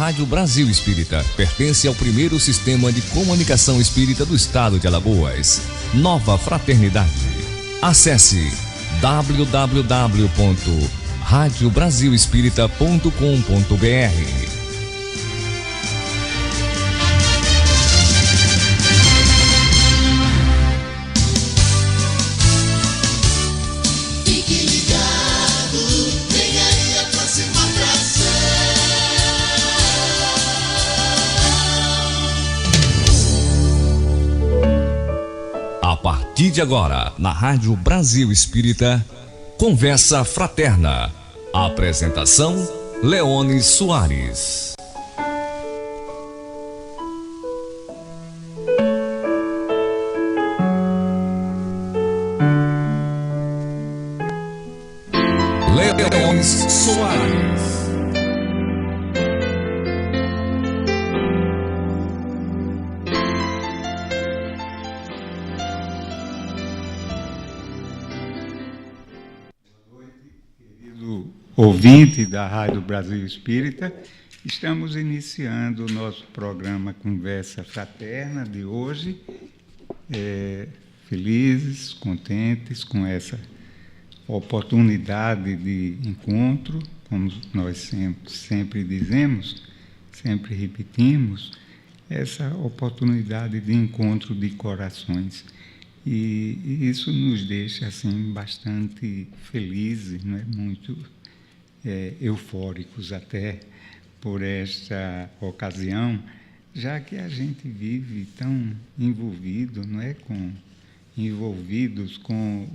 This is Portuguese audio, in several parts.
Rádio Brasil Espírita pertence ao primeiro sistema de comunicação espírita do estado de Alagoas. Nova Fraternidade. Acesse www.radiobrasilespírita.com.br. A partir de agora, na Rádio Brasil Espírita, Conversa Fraterna. Apresentação, Leone Soares. Leone Soares. Ouvinte da Rádio Brasil Espírita, estamos iniciando o nosso programa Conversa Fraterna de hoje, felizes, contentes com essa oportunidade de encontro, como nós sempre dizemos, sempre repetimos, essa oportunidade de encontro de corações. E isso nos deixa assim bastante felizes, não é? Muito eufóricos até por esta ocasião, já que a gente vive tão envolvidos com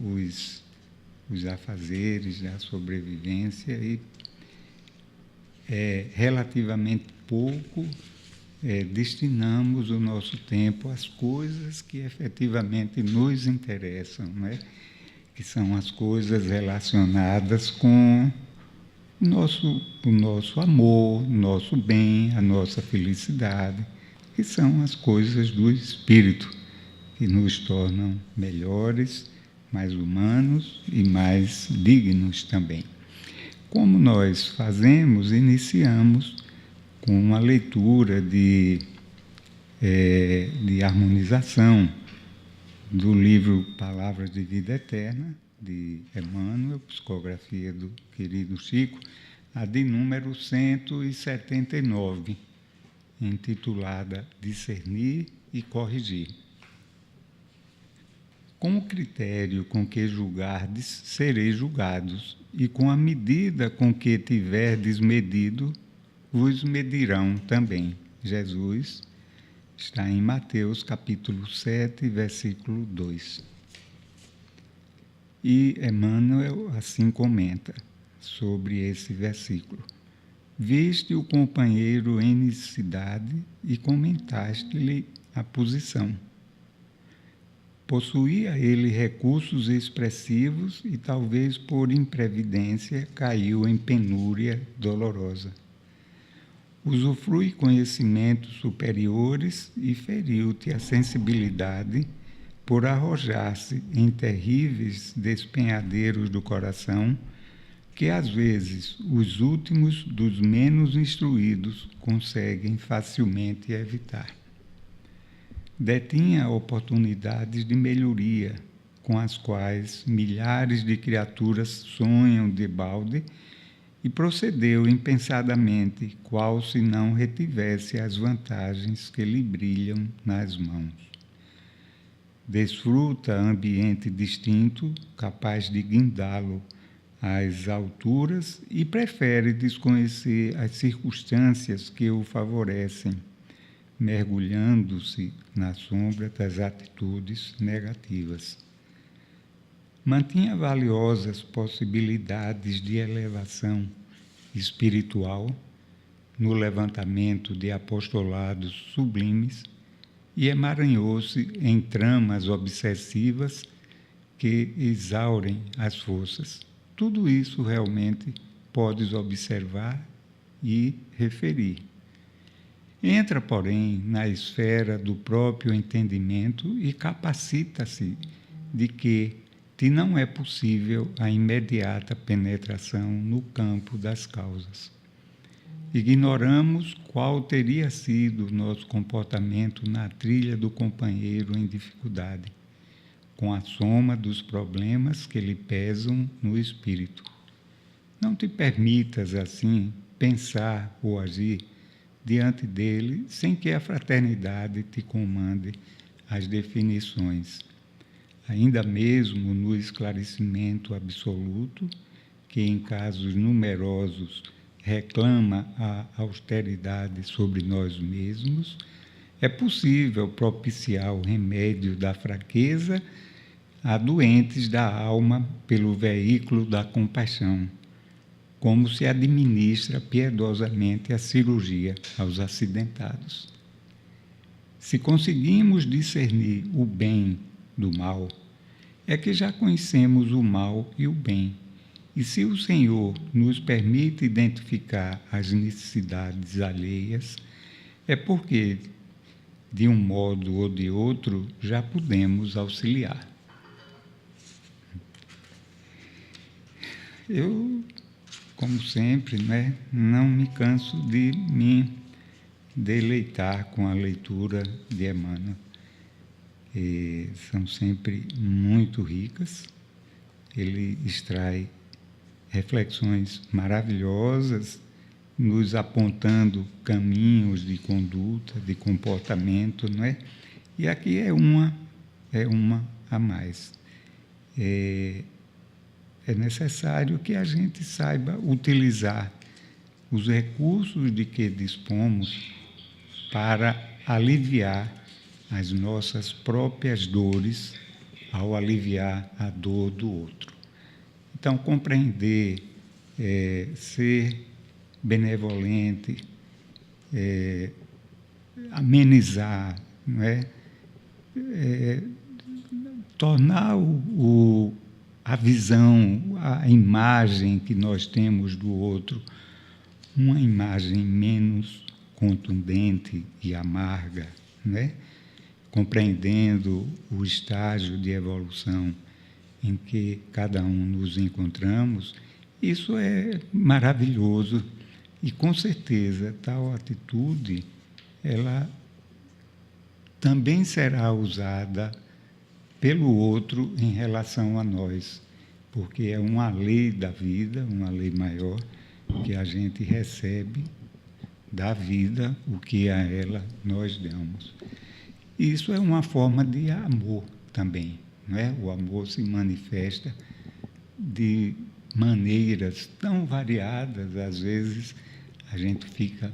os afazeres da sobrevivência e relativamente pouco destinamos o nosso tempo às coisas que efetivamente nos interessam, não é? Que são as coisas relacionadas com o nosso amor, o nosso bem, a nossa felicidade, que são as coisas do espírito, que nos tornam melhores, mais humanos e mais dignos também. Como nós fazemos, iniciamos com uma leitura de harmonização do livro Palavras de Vida Eterna, de Emmanuel, psicografia do querido Chico, a de número 179, intitulada Discernir e Corrigir. Com o critério com que julgardes, sereis julgados, e com a medida com que tiverdes medido, vos medirão também. Jesus está em Mateus, capítulo 7, versículo 2. E Emmanuel assim comenta sobre esse versículo. Viste o companheiro em necessidade e comentaste-lhe a posição. Possuía ele recursos expressivos e talvez por imprevidência caiu em penúria dolorosa. Usufrui conhecimentos superiores e feriu-te a sensibilidade por arrojar-se em terríveis despenhadeiros do coração, que às vezes os últimos dos menos instruídos conseguem facilmente evitar. Detinha oportunidades de melhoria, com as quais milhares de criaturas sonham debalde, e procedeu impensadamente, qual se não retivesse as vantagens que lhe brilham nas mãos. Desfruta ambiente distinto, capaz de guindá-lo às alturas, e prefere desconhecer as circunstâncias que o favorecem, mergulhando-se na sombra das atitudes negativas. Mantinha valiosas possibilidades de elevação espiritual no levantamento de apostolados sublimes, e emaranhou-se em tramas obsessivas que exaurem as forças. Tudo isso realmente podes observar e referir. Entra, porém, na esfera do próprio entendimento e capacita-se de que te não é possível a imediata penetração no campo das causas. ignoramos qual teria sido o nosso comportamento na trilha do companheiro em dificuldade, com a soma dos problemas que lhe pesam no espírito. Não te permitas, assim, pensar ou agir diante dele sem que a fraternidade te comande as definições. Ainda mesmo no esclarecimento absoluto, que em casos numerosos reclama a austeridade sobre nós mesmos, é possível propiciar o remédio da fraqueza a doentes da alma pelo veículo da compaixão, como se administra piedosamente a cirurgia aos acidentados. Se conseguimos discernir o bem do mal, é que já conhecemos o mal e o bem. E se o Senhor nos permite identificar as necessidades alheias, é porque, de um modo ou de outro, já podemos auxiliar. Eu, como sempre, não me canso de me deleitar com a leitura de Emmanuel. São sempre muito ricas. Ele extrai reflexões maravilhosas, nos apontando caminhos de conduta, de comportamento, não é? E aqui é uma a mais. É necessário que a gente saiba utilizar os recursos de que dispomos para aliviar as nossas próprias dores ao aliviar a dor do outro. Então, compreender, ser benevolente, amenizar, não é? Tornar a visão, a imagem que nós temos do outro, uma imagem menos contundente e amarga, né? Compreendendo o estágio de evolução em que cada um nos encontramos, isso é maravilhoso e, com certeza, tal atitude, ela também será usada pelo outro em relação a nós, porque é uma lei da vida, uma lei maior, que a gente recebe da vida o que a ela nós damos. Isso é uma forma de amor também, não é? O amor se manifesta de maneiras tão variadas, às vezes a gente fica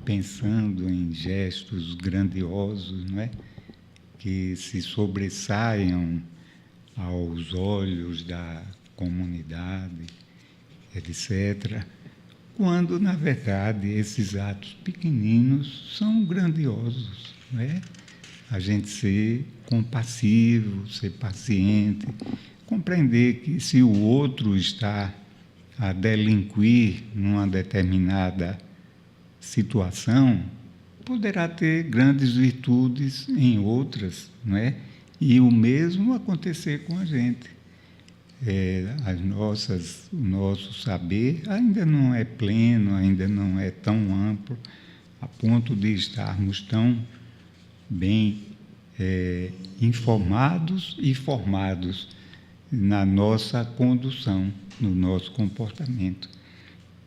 pensando em gestos grandiosos, não é? Que se sobressaiam aos olhos da comunidade, etc., quando, na verdade, esses atos pequeninos são grandiosos, não é? A gente ser compassivo, ser paciente, compreender que se o outro está a delinquir numa determinada situação, poderá ter grandes virtudes em outras, não é? E o mesmo acontecer com a gente. O nosso saber ainda não é pleno, ainda não é tão amplo, a ponto de estarmos tão bem informados e formados na nossa condução, no nosso comportamento.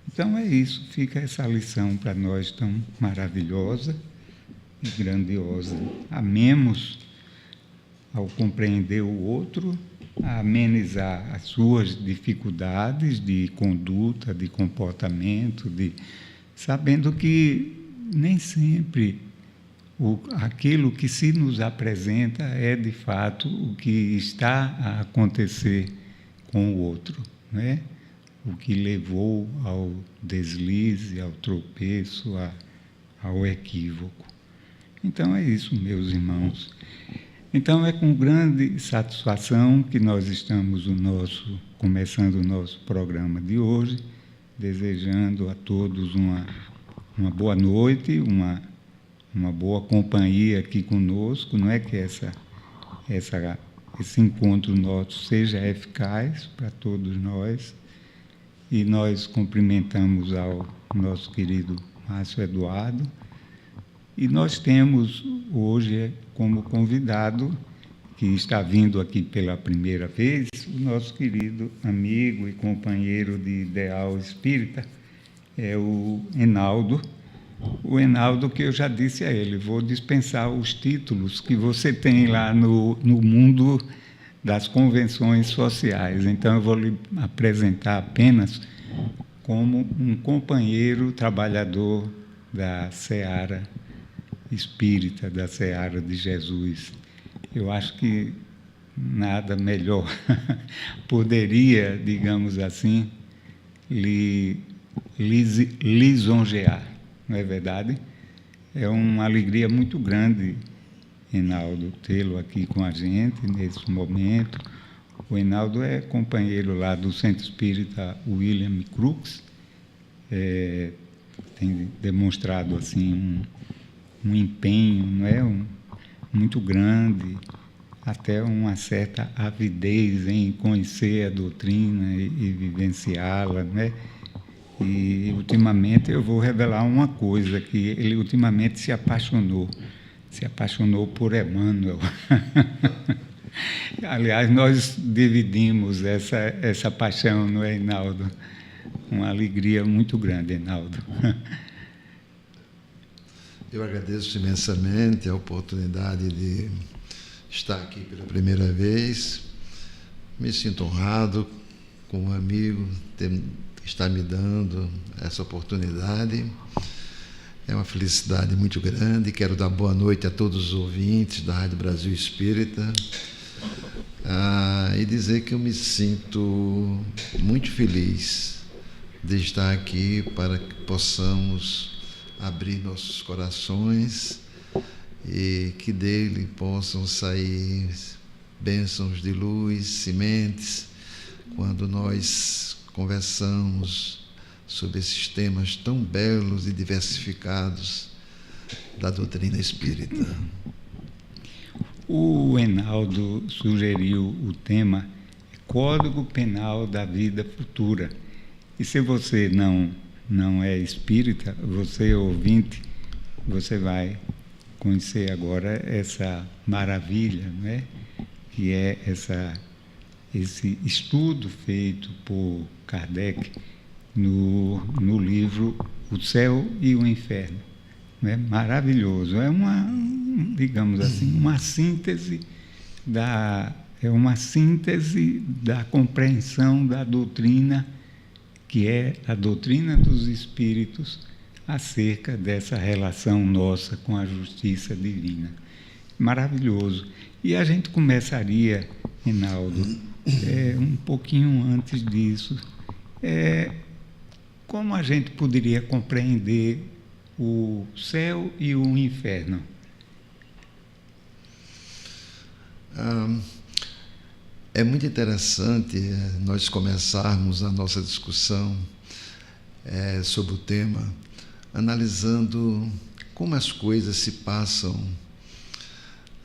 Então é isso, fica essa lição para nós tão maravilhosa e grandiosa. Amemos ao compreender o outro, a amenizar as suas dificuldades de conduta, de comportamento, sabendo que nem sempre aquilo que se nos apresenta é, de fato, o que está a acontecer com o outro, não é? O que levou ao deslize, ao tropeço, ao equívoco. Então é isso, meus irmãos. Então é com grande satisfação que nós estamos começando o nosso programa de hoje, desejando a todos uma boa noite, uma boa companhia aqui conosco, não é que esse encontro nosso seja eficaz para todos nós, e nós cumprimentamos ao nosso querido Márcio Eduardo. E nós temos hoje como convidado, que está vindo aqui pela primeira vez, o nosso querido amigo e companheiro de ideal espírita, é o Enaldo. O Enaldo, que eu já disse a ele, vou dispensar os títulos que você tem lá no mundo das convenções sociais. Então, eu vou lhe apresentar apenas como um companheiro trabalhador da Seara Espírita, da Seara de Jesus. Eu acho que nada melhor poderia, digamos assim, lhe lisonjear, não é verdade? É uma alegria muito grande, Enaldo, tê-lo aqui com a gente nesse momento. O Enaldo é companheiro lá do Centro Espírita William Crookes, tem demonstrado assim um empenho, não é, muito grande, até uma certa avidez em conhecer a doutrina e vivenciá-la, né? E ultimamente eu vou revelar uma coisa, que ele ultimamente se apaixonou por Emmanuel. Aliás, nós dividimos essa paixão, não é, Enaldo? Uma alegria muito grande, Enaldo. Eu agradeço imensamente a oportunidade de estar aqui pela primeira vez. Me sinto honrado com um amigo que está me dando essa oportunidade. É uma felicidade muito grande. Quero dar boa noite a todos os ouvintes da Rádio Brasil Espírita e dizer que eu me sinto muito feliz de estar aqui para que possamos abrir nossos corações e que dele possam sair bênçãos de luz, sementes, quando nós conversamos sobre esses temas tão belos e diversificados da doutrina espírita. O Enaldo sugeriu o tema Código Penal da Vida Futura. E se você não é espírita, você ouvinte, você vai conhecer agora essa maravilha, né? Que é esse estudo feito por Kardec no livro O Céu e o Inferno. Né? Maravilhoso. É digamos assim, uma síntese da compreensão da doutrina, que é a doutrina dos espíritos, acerca dessa relação nossa com a justiça divina. Maravilhoso. E a gente começaria, Enaldo, um pouquinho antes disso. Como a gente poderia compreender o céu e o inferno? É muito interessante nós começarmos a nossa discussão sobre o tema, analisando como as coisas se passam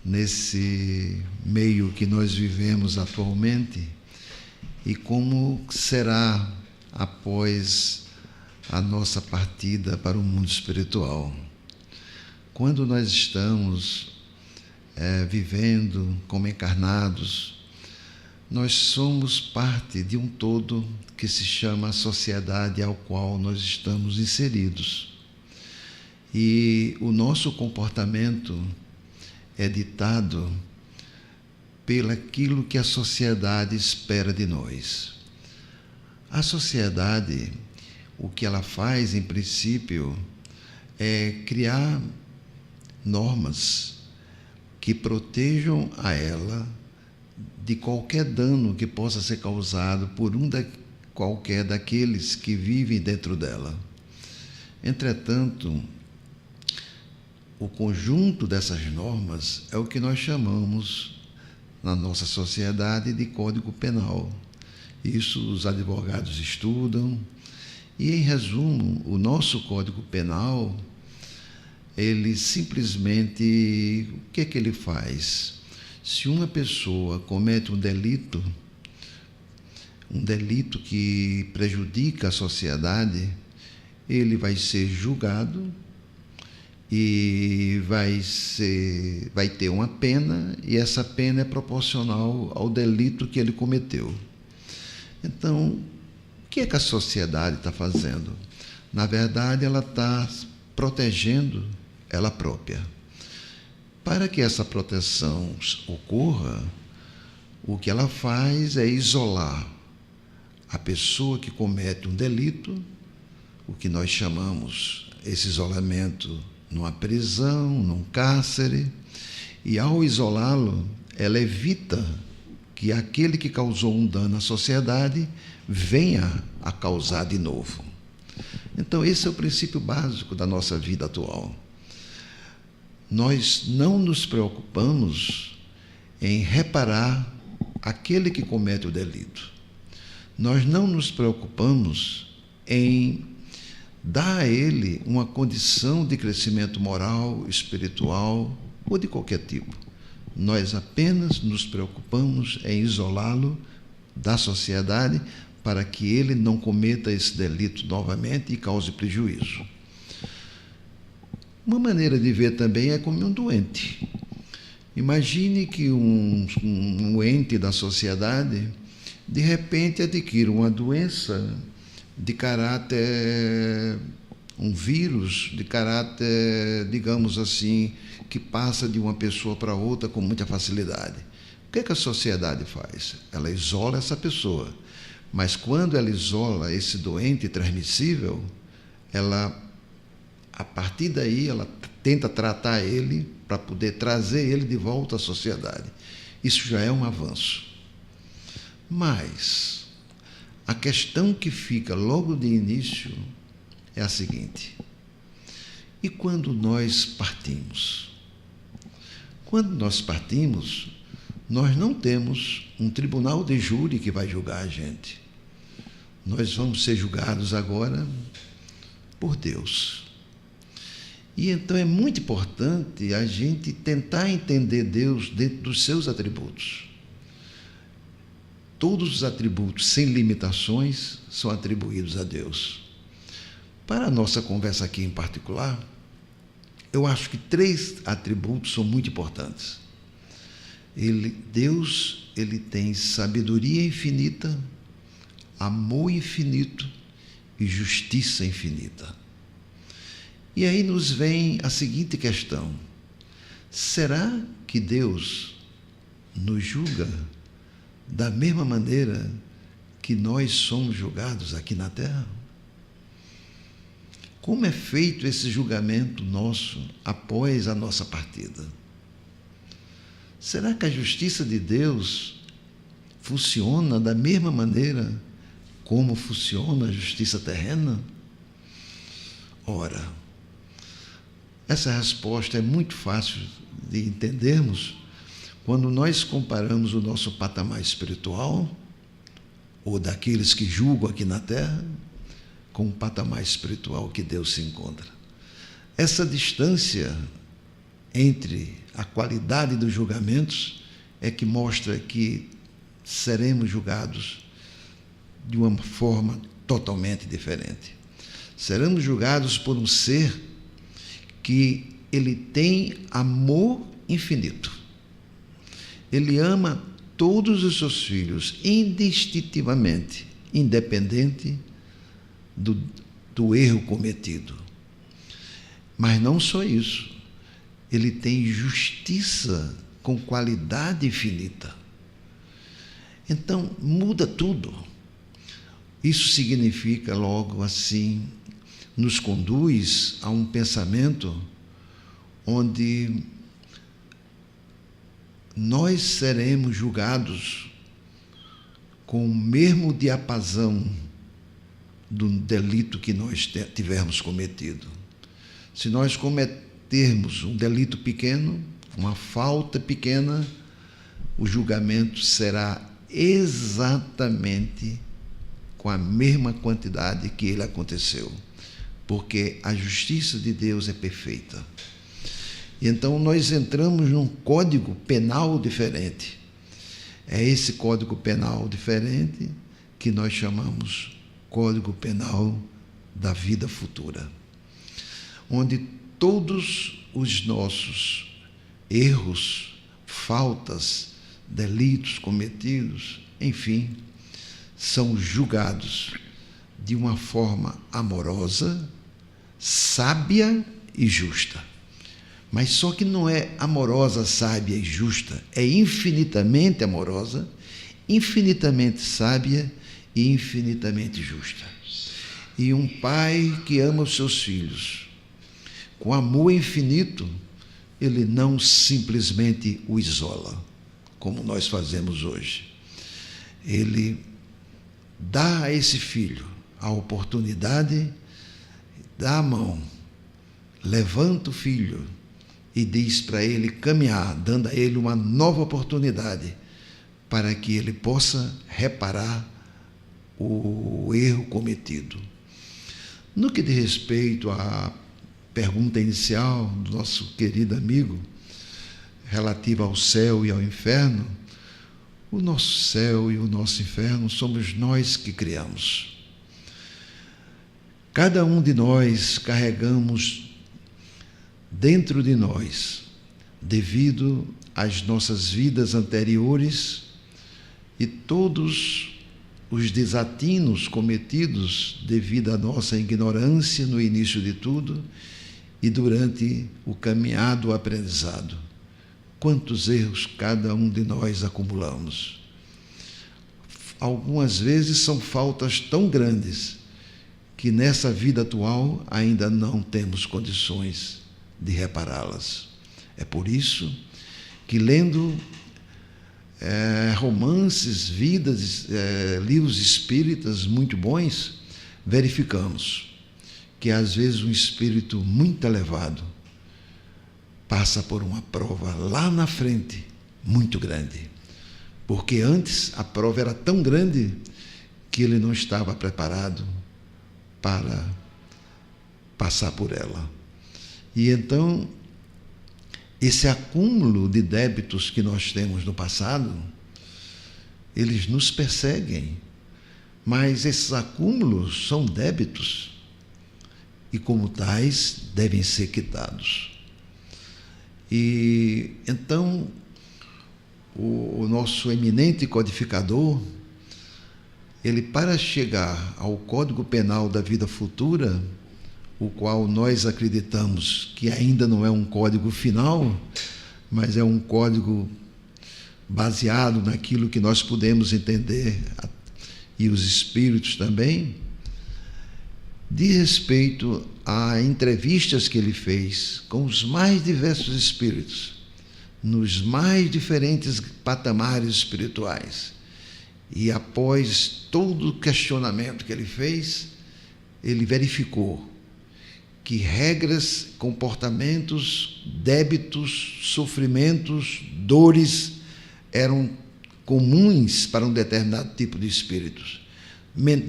nesse meio que nós vivemos atualmente e como será após a nossa partida para o mundo espiritual. Quando nós estamos vivendo como encarnados, nós somos parte de um todo que se chama a sociedade ao qual nós estamos inseridos. E o nosso comportamento é ditado pelaquilo que a sociedade espera de nós. A sociedade, o que ela faz, em princípio, é criar normas que protejam a ela de qualquer dano que possa ser causado por qualquer daqueles que vivem dentro dela. Entretanto, o conjunto dessas normas é o que nós chamamos, na nossa sociedade, de Código Penal. Isso os advogados estudam e, em resumo, o nosso Código Penal, ele simplesmente, o que é que ele faz? Se uma pessoa comete um delito que prejudica a sociedade, ele vai ser julgado e vai ter uma pena, e essa pena é proporcional ao delito que ele cometeu. Então, o que é que a sociedade está fazendo? Na verdade, ela está protegendo ela própria. Para que essa proteção ocorra, o que ela faz é isolar a pessoa que comete um delito, o que nós chamamos esse isolamento numa prisão, num cárcere, e ao isolá-lo, ela evita que aquele que causou um dano à sociedade venha a causar de novo. Então, esse é o princípio básico da nossa vida atual. Nós não nos preocupamos em reparar aquele que comete o delito. Nós não nos preocupamos em dar a ele uma condição de crescimento moral, espiritual ou de qualquer tipo. Nós apenas nos preocupamos em isolá-lo da sociedade para que ele não cometa esse delito novamente e cause prejuízo. Uma maneira de ver também é como um doente. Imagine que um ente da sociedade, de repente, adquire uma doença de caráter, um vírus de caráter, digamos assim, que passa de uma pessoa para outra com muita facilidade. O que é que a sociedade faz? Ela isola essa pessoa, mas quando ela isola esse doente transmissível, a partir daí, ela tenta tratar ele para poder trazer ele de volta à sociedade. Isso já é um avanço. Mas a questão que fica logo de início é a seguinte: e quando nós partimos? Quando nós partimos, nós não temos um tribunal de júri que vai julgar a gente. Nós vamos ser julgados agora por Deus. E então é muito importante a gente tentar entender Deus dentro dos seus atributos. Todos os atributos, sem limitações, são atribuídos a Deus. Para a nossa conversa aqui em particular, eu acho que 3 atributos são muito importantes. Deus tem sabedoria infinita, amor infinito e justiça infinita. E aí nos vem a seguinte questão: será que Deus nos julga da mesma maneira que nós somos julgados aqui na Terra? Como é feito esse julgamento nosso após a nossa partida? Será que a justiça de Deus funciona da mesma maneira como funciona a justiça terrena? Ora, essa resposta é muito fácil de entendermos quando nós comparamos o nosso patamar espiritual, ou daqueles que julgam aqui na Terra, com o patamar espiritual que Deus se encontra. Essa distância entre a qualidade dos julgamentos é que mostra que seremos julgados de uma forma totalmente diferente. Seremos julgados por um ser que ele tem amor infinito. Ele ama todos os seus filhos indistintivamente, independente do erro cometido. Mas não só isso, ele tem justiça com qualidade infinita. Então, muda tudo. Isso significa, logo assim, nos conduz a um pensamento onde nós seremos julgados com o mesmo diapasão do delito que nós tivermos cometido. Se nós cometermos um delito pequeno, uma falta pequena, o julgamento será exatamente com a mesma quantidade que ele aconteceu, porque a justiça de Deus é perfeita. Então nós entramos num código penal diferente. É esse código penal diferente que nós chamamos Código Penal da vida futura, onde todos os nossos erros, faltas, delitos cometidos, enfim, são julgados de uma forma amorosa, sábia e justa. Mas só que não é amorosa, sábia e justa, é infinitamente amorosa, infinitamente sábia e infinitamente justa. E um pai que ama os seus filhos, com amor infinito, ele não simplesmente o isola, como nós fazemos hoje. Ele dá a esse filho a oportunidade, dá a mão, levanta o filho e diz para ele caminhar, dando a ele uma nova oportunidade para que ele possa reparar o erro cometido. No que diz respeito à pergunta inicial do nosso querido amigo, relativa ao céu e ao inferno, o nosso céu e o nosso inferno somos nós que criamos. Cada um de nós carregamos dentro de nós, devido às nossas vidas anteriores e todos os desatinos cometidos devido à nossa ignorância no início de tudo e durante o caminhar do aprendizado. Quantos erros cada um de nós acumulamos. Algumas vezes são faltas tão grandes que nessa vida atual ainda não temos condições de repará-las. É por isso que, lendo romances, livros espíritas muito bons, verificamos que às vezes um espírito muito elevado passa por uma prova lá na frente muito grande, porque antes a prova era tão grande que ele não estava preparado para passar por ela. E então, esse acúmulo de débitos que nós temos no passado, eles nos perseguem, mas esses acúmulos são débitos e, como tais, devem ser quitados. E então, o nosso eminente codificador, ele, para chegar ao Código Penal da vida futura, o qual nós acreditamos que ainda não é um código final, mas é um código baseado naquilo que nós podemos entender, e os espíritos também, diz respeito a entrevistas que ele fez com os mais diversos espíritos, nos mais diferentes patamares espirituais. E após todo o questionamento que ele fez, ele verificou que regras, comportamentos, débitos, sofrimentos, dores eram comuns para um determinado tipo de espíritos,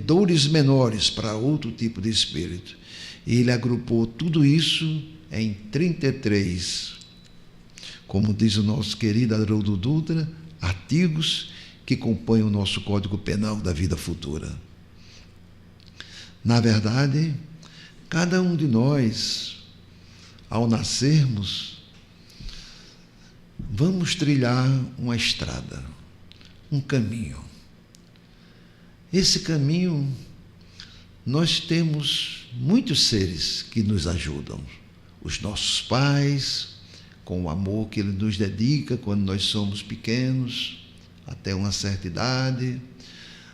dores menores para outro tipo de espírito. E ele agrupou tudo isso em 33, como diz o nosso querido Haroldo Dutra, artigos que compõem o nosso Código Penal da vida futura. Na verdade, cada um de nós, ao nascermos, vamos trilhar uma estrada, um caminho. Esse caminho, nós temos muitos seres que nos ajudam. Os nossos pais, com o amor que ele nos dedica quando nós somos pequenos, até uma certa idade.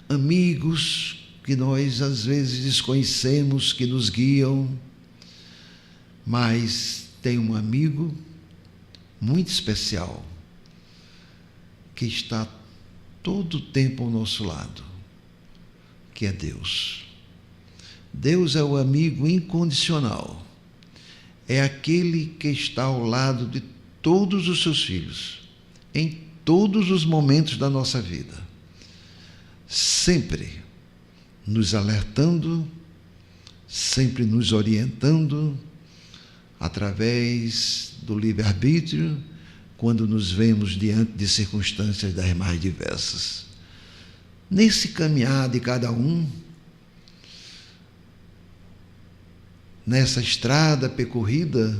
Amigos que nós às vezes desconhecemos, que nos guiam, mas tem um amigo muito especial que está todo o tempo ao nosso lado, que é Deus. Deus é o amigo incondicional, é aquele que está ao lado de todos os seus filhos, em todos os momentos da nossa vida, sempre nos alertando, sempre nos orientando, através do livre-arbítrio, quando nos vemos diante de circunstâncias das mais diversas. Nesse caminhar de cada um, nessa estrada percorrida,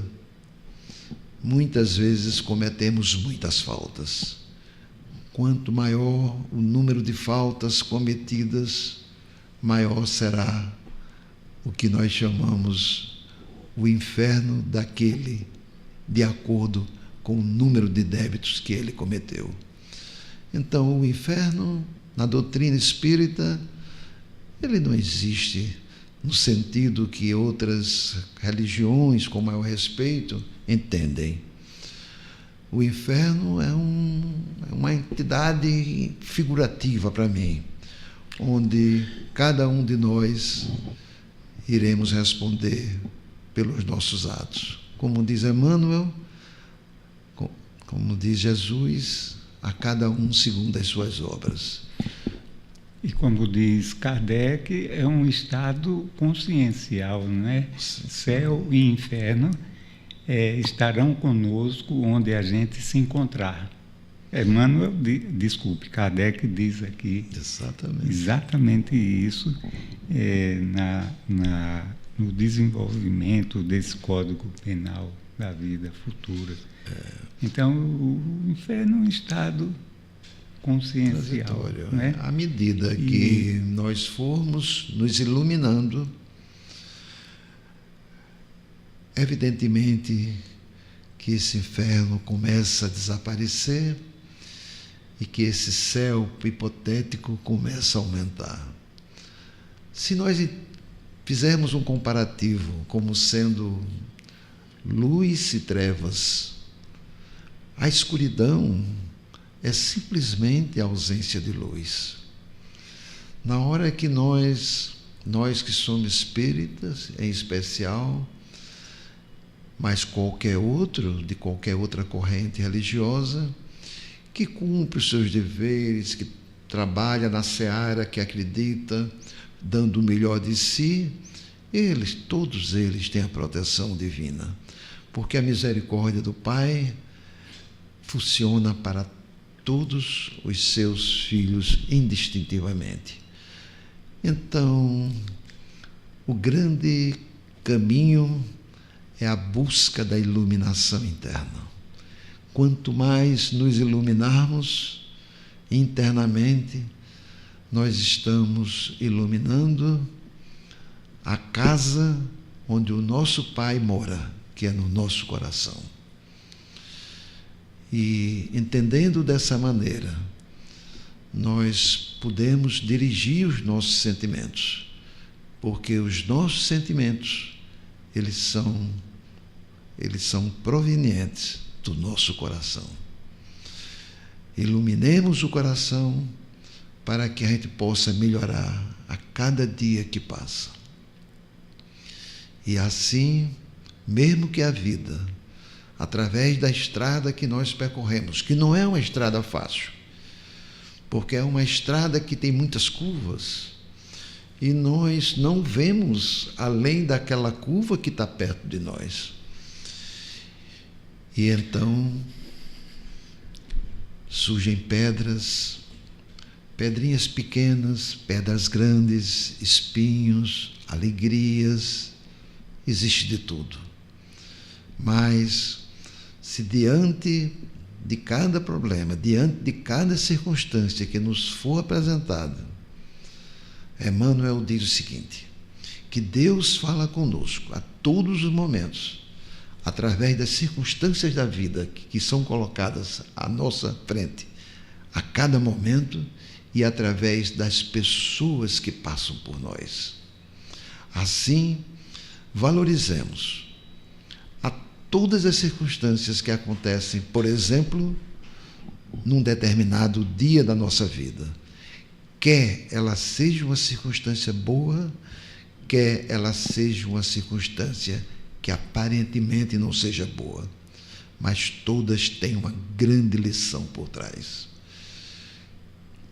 muitas vezes cometemos muitas faltas. Quanto maior o número de faltas cometidas, maior será o que nós chamamos o inferno daquele, de acordo com o número de débitos que ele cometeu. Então, o inferno, na doutrina espírita, ele não existe no sentido que outras religiões, com maior respeito, entendem. O inferno é uma entidade figurativa para mim, onde cada um de nós iremos responder pelos nossos atos. Como diz Emmanuel, como diz Jesus, a cada um segundo as suas obras. E como diz Kardec, é um estado consciencial, né? Céu e inferno estarão conosco onde a gente se encontrar. Emmanuel, desculpe, Kardec diz aqui exatamente isso no desenvolvimento desse Código Penal da vida futura. Então, o inferno é um estado consciencial, né? À medida que nós formos nos iluminando, evidentemente que esse inferno começa a desaparecer e que esse céu hipotético começa a aumentar. Se nós fizermos um comparativo como sendo luz e trevas, a escuridão é simplesmente a ausência de luz. Na hora que nós que somos espíritas, em especial, mas qualquer outro, de qualquer outra corrente religiosa, que cumpre os seus deveres, que trabalha na seara que acredita, dando o melhor de si, todos eles têm a proteção divina, porque a misericórdia do Pai funciona para todos os seus filhos indistintivamente. Então, o grande caminho é a busca da iluminação interna. Quanto mais nos iluminarmos internamente, nós estamos iluminando a casa onde o nosso Pai mora, que é no nosso coração. E, entendendo dessa maneira, nós podemos dirigir os nossos sentimentos, porque os nossos sentimentos, eles são provenientes do nosso coração. Iluminemos o coração para que a gente possa melhorar a cada dia que passa. E assim, mesmo que a vida, através da estrada que nós percorremos, que não é uma estrada fácil, porque é uma estrada que tem muitas curvas, e nós não vemos além daquela curva que está perto de nós. E então surgem pedrinhas pequenas, pedras grandes, espinhos, alegrias, existe de tudo. Mas se diante de cada problema, diante de cada circunstância que nos for apresentada, Emmanuel diz o seguinte, que Deus fala conosco a todos os momentos, através das circunstâncias da vida que são colocadas à nossa frente, a cada momento, e através das pessoas que passam por nós. Assim, valorizemos todas as circunstâncias que acontecem, por exemplo, num determinado dia da nossa vida. Quer ela seja uma circunstância boa, quer ela seja uma circunstância que aparentemente não seja boa, mas todas têm uma grande lição por trás.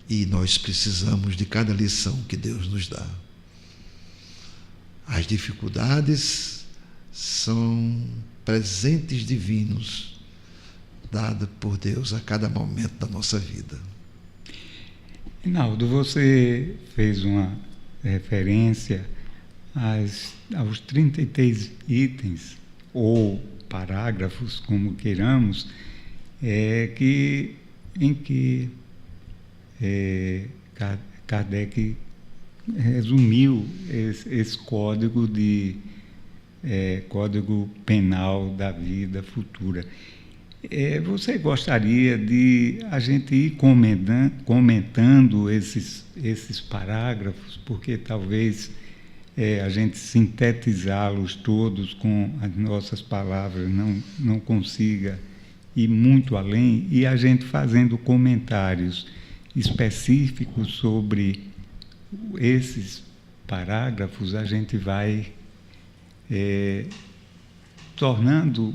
E nós precisamos de cada lição que Deus nos dá. As dificuldades são presentes divinos dados por Deus a cada momento da nossa vida. Rinaldo, você fez uma referência aos 33 itens, ou parágrafos, como queiramos, em que Kardec resumiu esse código código penal da vida futura. Você gostaria de a gente ir comentando esses parágrafos, porque talvez a gente sintetizá-los todos com as nossas palavras não consiga ir muito além, e a gente fazendo comentários específicos sobre esses parágrafos, a gente vai tornando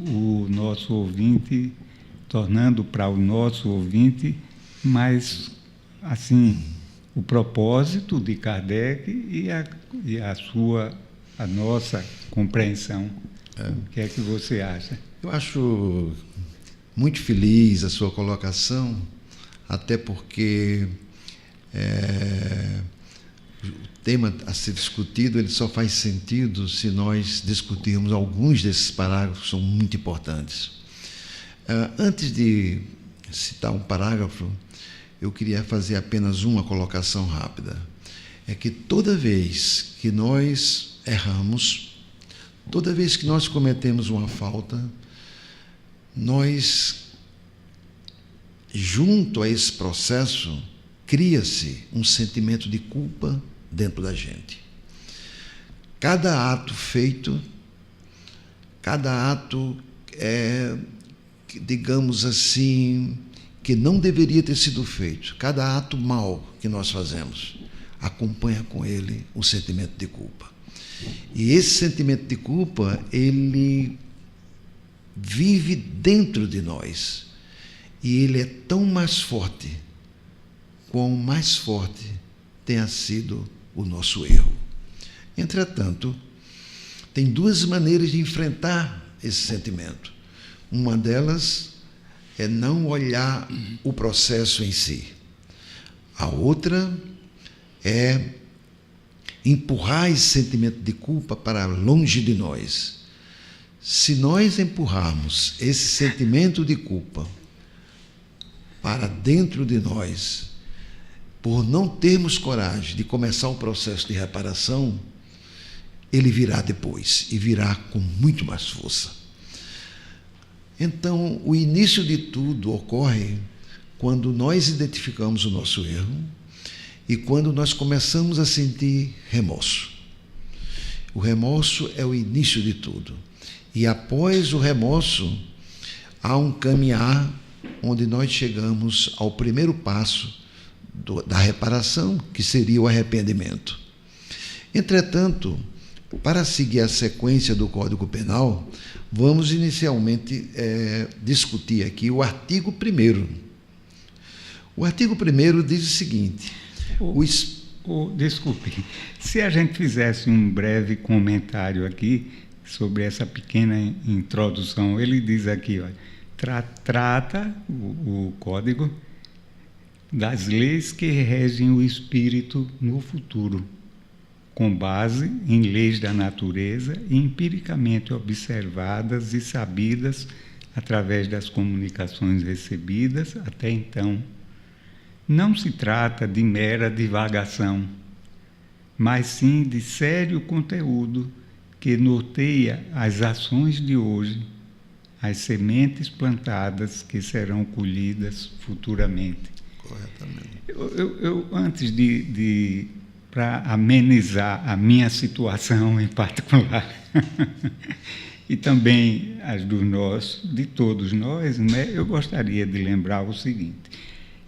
para o nosso ouvinte mais, assim, o propósito de Kardec e a nossa compreensão. O que é que você acha? Eu acho muito feliz a sua colocação, até porque o tema a ser discutido ele só faz sentido se nós discutirmos alguns desses parágrafos que são muito importantes. Antes de citar um parágrafo, eu queria fazer apenas uma colocação rápida. É que toda vez que nós erramos, toda vez que nós cometemos uma falta, junto a esse processo, cria-se um sentimento de culpa dentro da gente. Cada ato feito, cada ato digamos assim, que não deveria ter sido feito, cada ato mau que nós fazemos, acompanha com ele um sentimento de culpa. E esse sentimento de culpa, ele vive dentro de nós. E ele é tão mais forte, quão mais forte tenha sido o nosso erro. Entretanto, tem duas maneiras de enfrentar esse sentimento. Uma delas é não olhar o processo em si. A outra é empurrar esse sentimento de culpa para longe de nós. Se nós empurrarmos esse sentimento de culpa para dentro de nós, por não termos coragem de começar o processo de reparação, ele virá depois, e virá com muito mais força. Então, o início de tudo ocorre quando nós identificamos o nosso erro e quando nós começamos a sentir remorso. O remorso é o início de tudo. E após o remorso, há um caminhar onde nós chegamos ao primeiro passo da reparação, que seria o arrependimento. Entretanto, para seguir a sequência do Código Penal, vamos inicialmente discutir aqui o artigo 1º. O artigo 1º diz o seguinte... Desculpe, se a gente fizesse um breve comentário aqui sobre essa pequena introdução, ele diz aqui, olha, trata o Código das leis que regem o espírito no futuro, com base em leis da natureza e empiricamente observadas e sabidas através das comunicações recebidas até então. Não se trata de mera divagação, mas sim de sério conteúdo que norteia as ações de hoje, as sementes plantadas que serão colhidas futuramente. Corretamente. Eu antes para amenizar a minha situação em particular, e também as de todos nós, né, eu gostaria de lembrar o seguinte,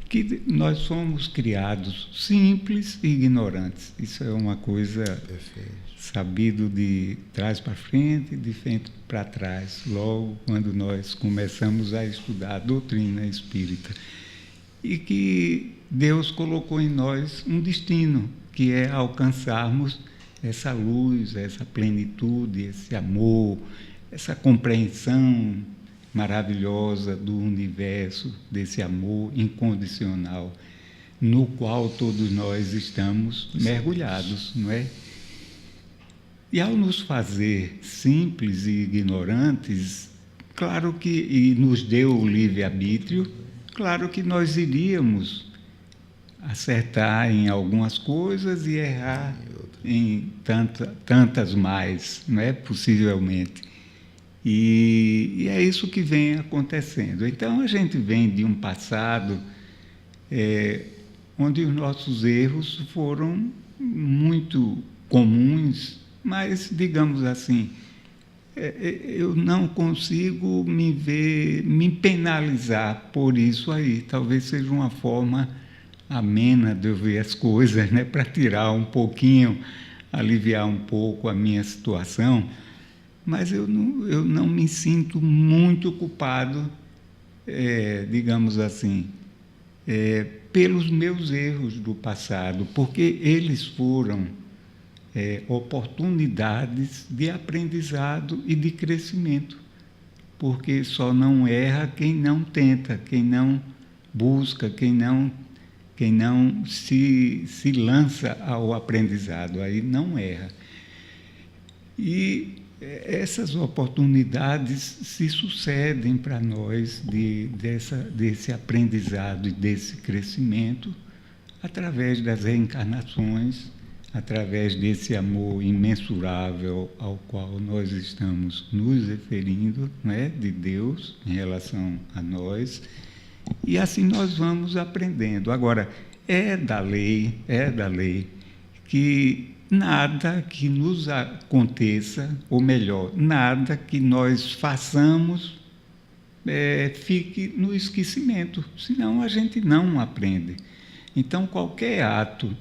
que nós somos criados simples e ignorantes. Isso é uma coisa sabido de trás para frente, de frente para trás, logo quando nós começamos a estudar a doutrina espírita. E que Deus colocou em nós um destino, que é alcançarmos essa luz, essa plenitude, esse amor, essa compreensão maravilhosa do universo, desse amor incondicional, no qual todos nós estamos mergulhados, não é? E ao nos fazer simples e ignorantes, claro que, e nos deu o livre-arbítrio, claro que nós iríamos acertar em algumas coisas e errar em tantas mais, não é? Possivelmente. E é isso que vem acontecendo. Então, a gente vem de um passado onde os nossos erros foram muito comuns, mas, digamos assim, eu não consigo me penalizar por isso aí. Talvez seja uma forma amena de eu ver as coisas, né? Para tirar um pouquinho, aliviar um pouco a minha situação, mas eu não me sinto muito culpado, digamos assim, pelos meus erros do passado, porque eles foram oportunidades de aprendizado e de crescimento, porque só não erra quem não tenta, quem não busca, quem não se lança ao aprendizado, aí não erra. E essas oportunidades se sucedem para nós desse aprendizado e desse crescimento através das reencarnações, através desse amor imensurável ao qual nós estamos nos referindo, né, de Deus em relação a nós. E assim nós vamos aprendendo. Agora, é da lei que nada que nos aconteça, ou melhor, nada que nós façamos fique no esquecimento, senão a gente não aprende. Então, qualquer ato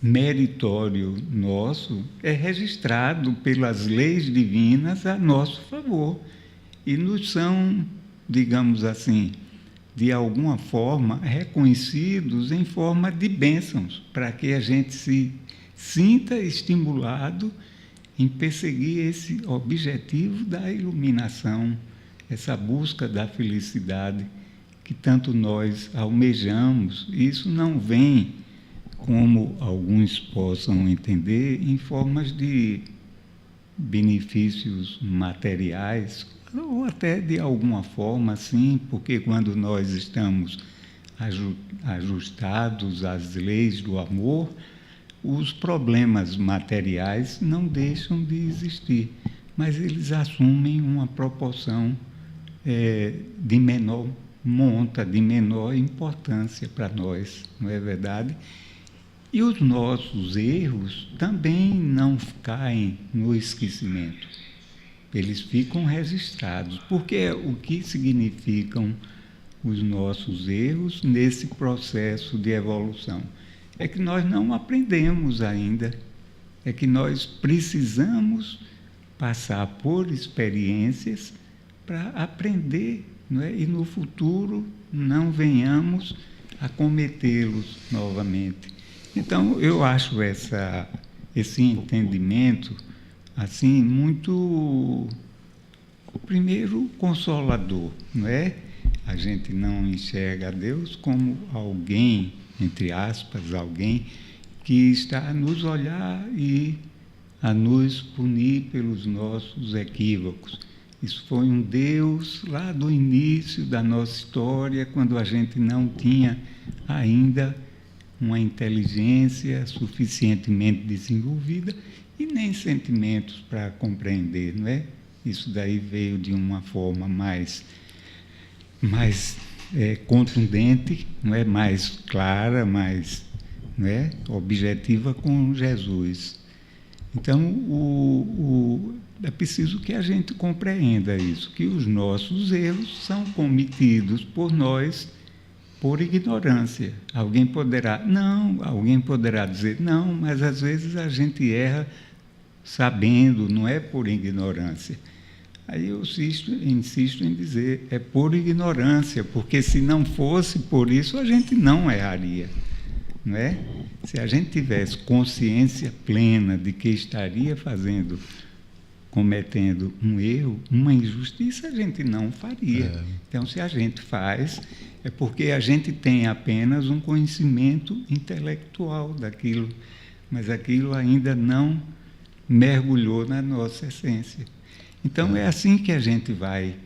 meritório nosso é registrado pelas leis divinas a nosso favor e nos são, digamos assim, de alguma forma, reconhecidos em forma de bênçãos, para que a gente se sinta estimulado em perseguir esse objetivo da iluminação, essa busca da felicidade que tanto nós almejamos. Isso não vem, como alguns possam entender, em formas de benefícios materiais, ou até de alguma forma, sim, porque quando nós estamos ajustados às leis do amor, os problemas materiais não deixam de existir, mas eles assumem uma proporção de menor monta, de menor importância para nós, não é verdade? E os nossos erros também não caem no esquecimento. Eles ficam registrados. Porque o que significam os nossos erros nesse processo de evolução? É que nós não aprendemos ainda, é que nós precisamos passar por experiências para aprender, não é? E no futuro não venhamos a cometê-los novamente. Então, eu acho esse entendimento assim muito, primeiro, consolador, não é? A gente não enxerga a Deus como alguém, entre aspas, alguém que está a nos olhar e a nos punir pelos nossos equívocos. Isso foi um Deus lá do início da nossa história, quando a gente não tinha ainda uma inteligência suficientemente desenvolvida e nem sentimentos para compreender, não é? Isso daí veio de uma forma mais contundente, não é? Mais clara, mais, não é? Objetiva com Jesus. Então, é preciso que a gente compreenda isso, que os nossos erros são cometidos por nós por ignorância. Alguém poderá dizer, não, mas às vezes a gente erra sabendo, não é por ignorância. Aí eu insisto em dizer, é por ignorância, porque se não fosse por isso, a gente não erraria. Não é? Se a gente tivesse consciência plena de que estaria cometendo um erro, uma injustiça, a gente não faria. Então, se a gente faz, é porque a gente tem apenas um conhecimento intelectual daquilo, mas aquilo ainda não mergulhou na nossa essência. Então, é assim que a gente vai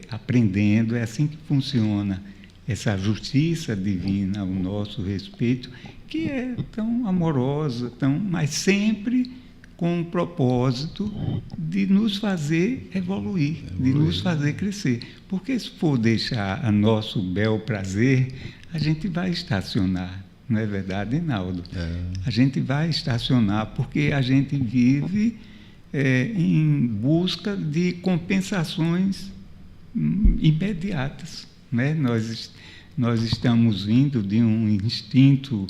aprendendo, é assim que funciona essa justiça divina ao nosso respeito, que é tão amorosa, mas sempre com o propósito de nos fazer evoluir, de nos fazer crescer. Porque se for deixar a nosso bel prazer, a gente vai estacionar. Não é verdade, Naldo? A gente vai estacionar porque a gente vive em busca de compensações imediatas. Né? Nós estamos vindo de um instinto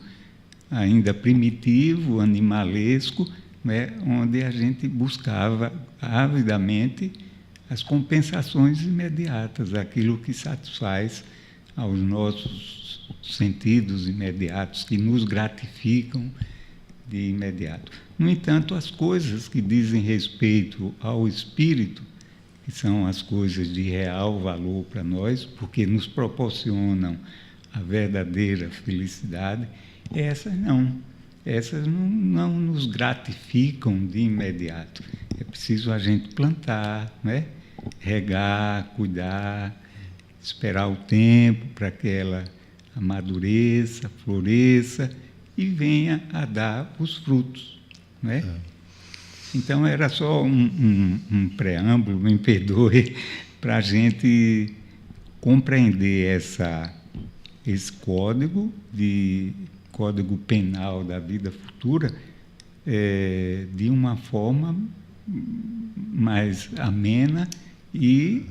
ainda primitivo, animalesco, né? Onde a gente buscava avidamente as compensações imediatas, aquilo que satisfaz aos nossos sentidos imediatos, que nos gratificam de imediato. No entanto, as coisas que dizem respeito ao espírito, que são as coisas de real valor para nós, porque nos proporcionam a verdadeira felicidade, essas não nos gratificam de imediato. É preciso a gente plantar, né? Regar, cuidar, esperar o tempo para que ela amadureça, floresça e venha a dar os frutos. Né? Então, era só um preâmbulo, me perdoe, para a gente compreender esse código penal da vida futura de uma forma mais amena e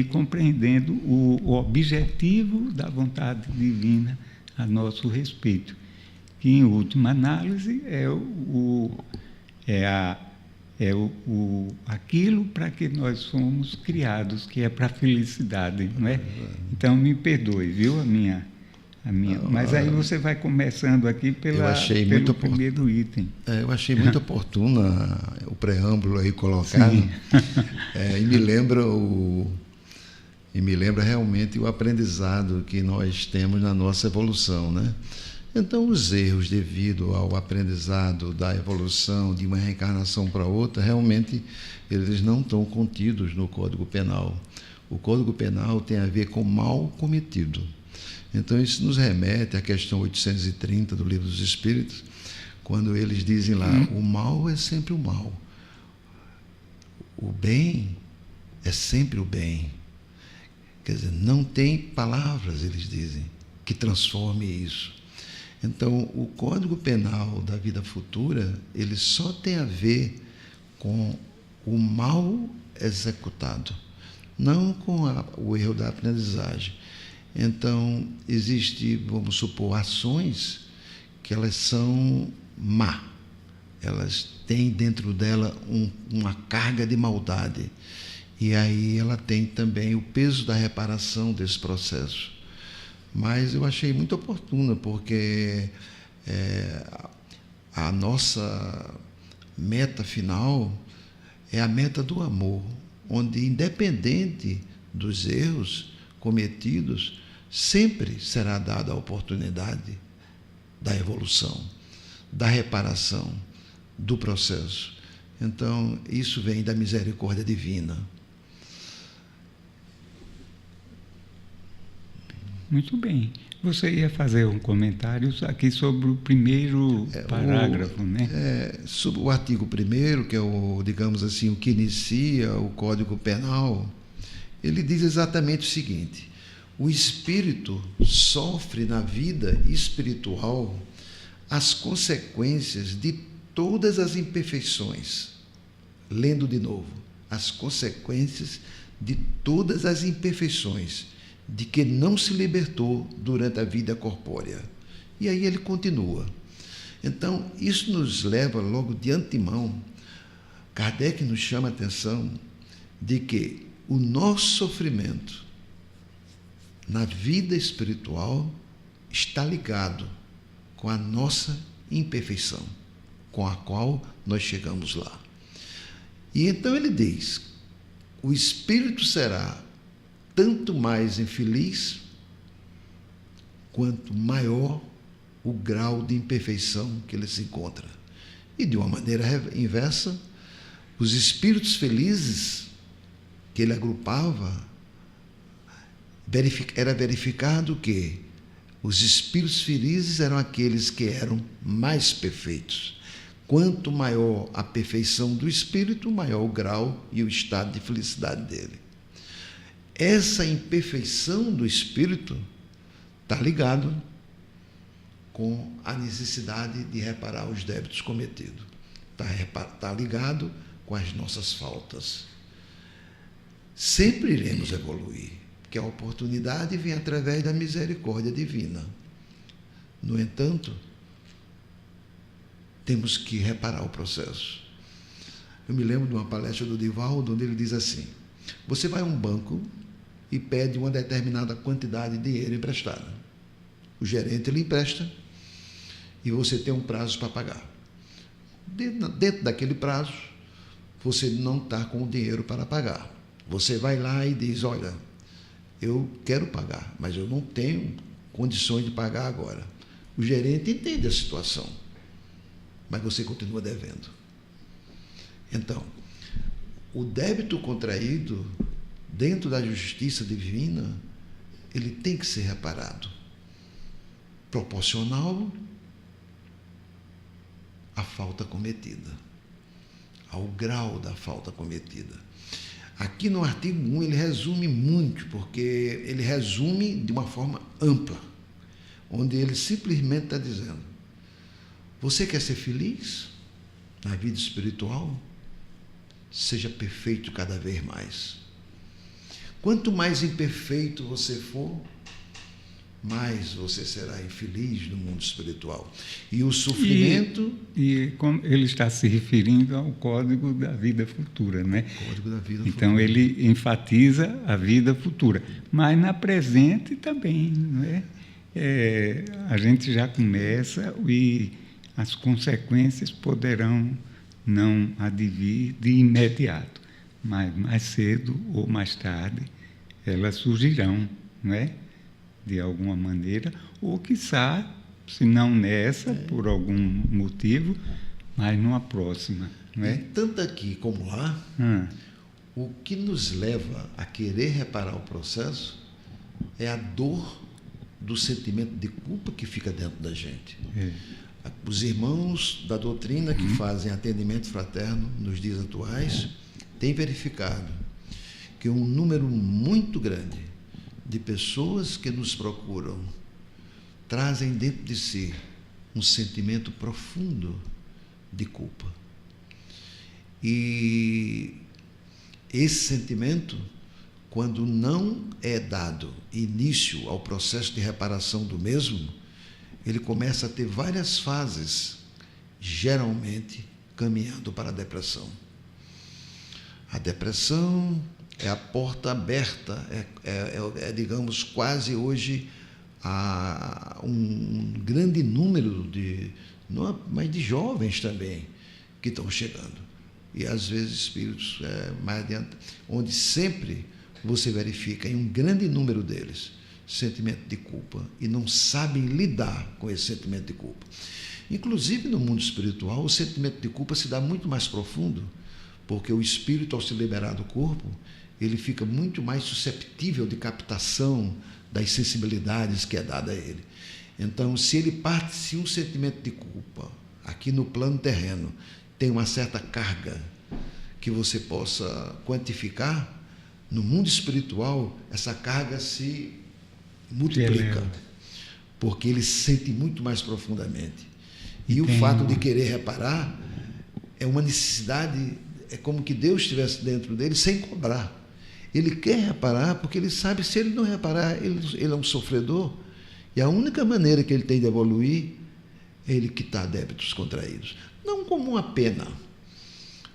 compreendendo o objetivo da vontade divina a nosso respeito, que, em última análise, aquilo para que nós fomos criados, que é para a felicidade, não é? Então, me perdoe, viu, a minha. Mas aí você vai começando aqui pelo primeiro item. Eu achei muito oportuna o preâmbulo aí colocado. E me lembra realmente o aprendizado que nós temos na nossa evolução, né? Então, os erros devido ao aprendizado da evolução de uma reencarnação para outra, realmente eles não estão contidos no Código Penal. O Código Penal tem a ver com mal cometido. Então, isso nos remete à questão 830 do Livro dos Espíritos, quando eles dizem lá, o mal é sempre o mal. O bem é sempre o bem. Quer dizer, não tem palavras, eles dizem, que transforme isso. Então, o Código Penal da vida futura, ele só tem a ver com o mal executado, não com o erro da aprendizagem. Então, existe, vamos supor, ações que elas são má. Elas têm dentro dela uma carga de maldade. E aí ela tem também o peso da reparação desse processo. Mas eu achei muito oportuna, porque a nossa meta final é a meta do amor, onde, independente dos erros cometidos, sempre será dada a oportunidade da evolução, da reparação, do processo. Então, isso vem da misericórdia divina. Muito bem. Você ia fazer um comentário aqui sobre o primeiro parágrafo, né? Sobre o artigo 1º, que é digamos assim, o que inicia o Código Penal, ele diz exatamente o seguinte: o espírito sofre na vida espiritual as consequências de todas as imperfeições. Lendo de novo, as consequências de todas as imperfeições de que não se libertou durante a vida corpórea. E aí ele continua. Então, isso nos leva logo de antemão, Kardec nos chama a atenção de que o nosso sofrimento na vida espiritual está ligado com a nossa imperfeição, com a qual nós chegamos lá. E então ele diz, o espírito será tanto mais infeliz, quanto maior o grau de imperfeição que ele se encontra. E, de uma maneira inversa, os espíritos felizes que ele agrupava, era verificado que os espíritos felizes eram aqueles que eram mais perfeitos. Quanto maior a perfeição do espírito, maior o grau e o estado de felicidade dele. Essa imperfeição do espírito está ligado com a necessidade de reparar os débitos cometidos. Está ligado com as nossas faltas. Sempre iremos evoluir, porque a oportunidade vem através da misericórdia divina. No entanto, temos que reparar o processo. Eu me lembro de uma palestra do Divaldo, onde ele diz assim: você vai a um banco e pede uma determinada quantidade de dinheiro emprestado. O gerente lhe empresta e você tem um prazo para pagar. Dentro daquele prazo, você não está com o dinheiro para pagar. Você vai lá e diz: olha, eu quero pagar, mas eu não tenho condições de pagar agora. O gerente entende a situação, mas você continua devendo. Então, o débito contraído dentro da justiça divina, ele tem que ser reparado, proporcional à falta cometida, ao grau da falta cometida. Aqui no artigo 1 ele resume muito, porque ele resume de uma forma ampla, onde ele simplesmente está dizendo: você quer ser feliz na vida espiritual? Seja perfeito cada vez mais. Quanto mais imperfeito você for, mais você será infeliz no mundo espiritual. E o sofrimento... E como ele está se referindo ao Código da Vida Futura, né? Código da Vida Então, Futura. ele enfatiza a vida futura. Mas na presente também, não é? A gente já começa e as consequências poderão não advir de imediato, mas mais cedo ou mais tarde elas surgirão, não é? De alguma maneira, ou quiçá, se não nessa, por algum motivo, mas numa próxima, não é? E tanto aqui como lá, o que nos leva a querer reparar o processo é a dor do sentimento de culpa que fica dentro da gente. Os irmãos da doutrina que fazem atendimento fraterno nos dias atuais têm verificado que um número muito grande de pessoas que nos procuram trazem dentro de si um sentimento profundo de culpa. E esse sentimento, quando não é dado início ao processo de reparação do mesmo, ele começa a ter várias fases, geralmente caminhando para a depressão. A depressão é a porta aberta, digamos, quase hoje um grande número mas de jovens também que estão chegando. E às vezes espíritos mais adiante, onde sempre você verifica em um grande número deles sentimento de culpa e não sabem lidar com esse sentimento de culpa. Inclusive no mundo espiritual, o sentimento de culpa se dá muito mais profundo, porque o espírito, ao se liberar do corpo, ele fica muito mais susceptível de captação das sensibilidades que é dada a ele. Então, se um sentimento de culpa aqui no plano terreno tem uma certa carga que você possa quantificar, no mundo espiritual essa carga se multiplica, porque ele se sente muito mais profundamente. E o fato de querer reparar é uma necessidade, é como que Deus estivesse dentro dele sem cobrar. Ele quer reparar porque ele sabe que se ele não reparar, ele é um sofredor, e a única maneira que ele tem de evoluir é ele quitar débitos contraídos. Não como uma pena.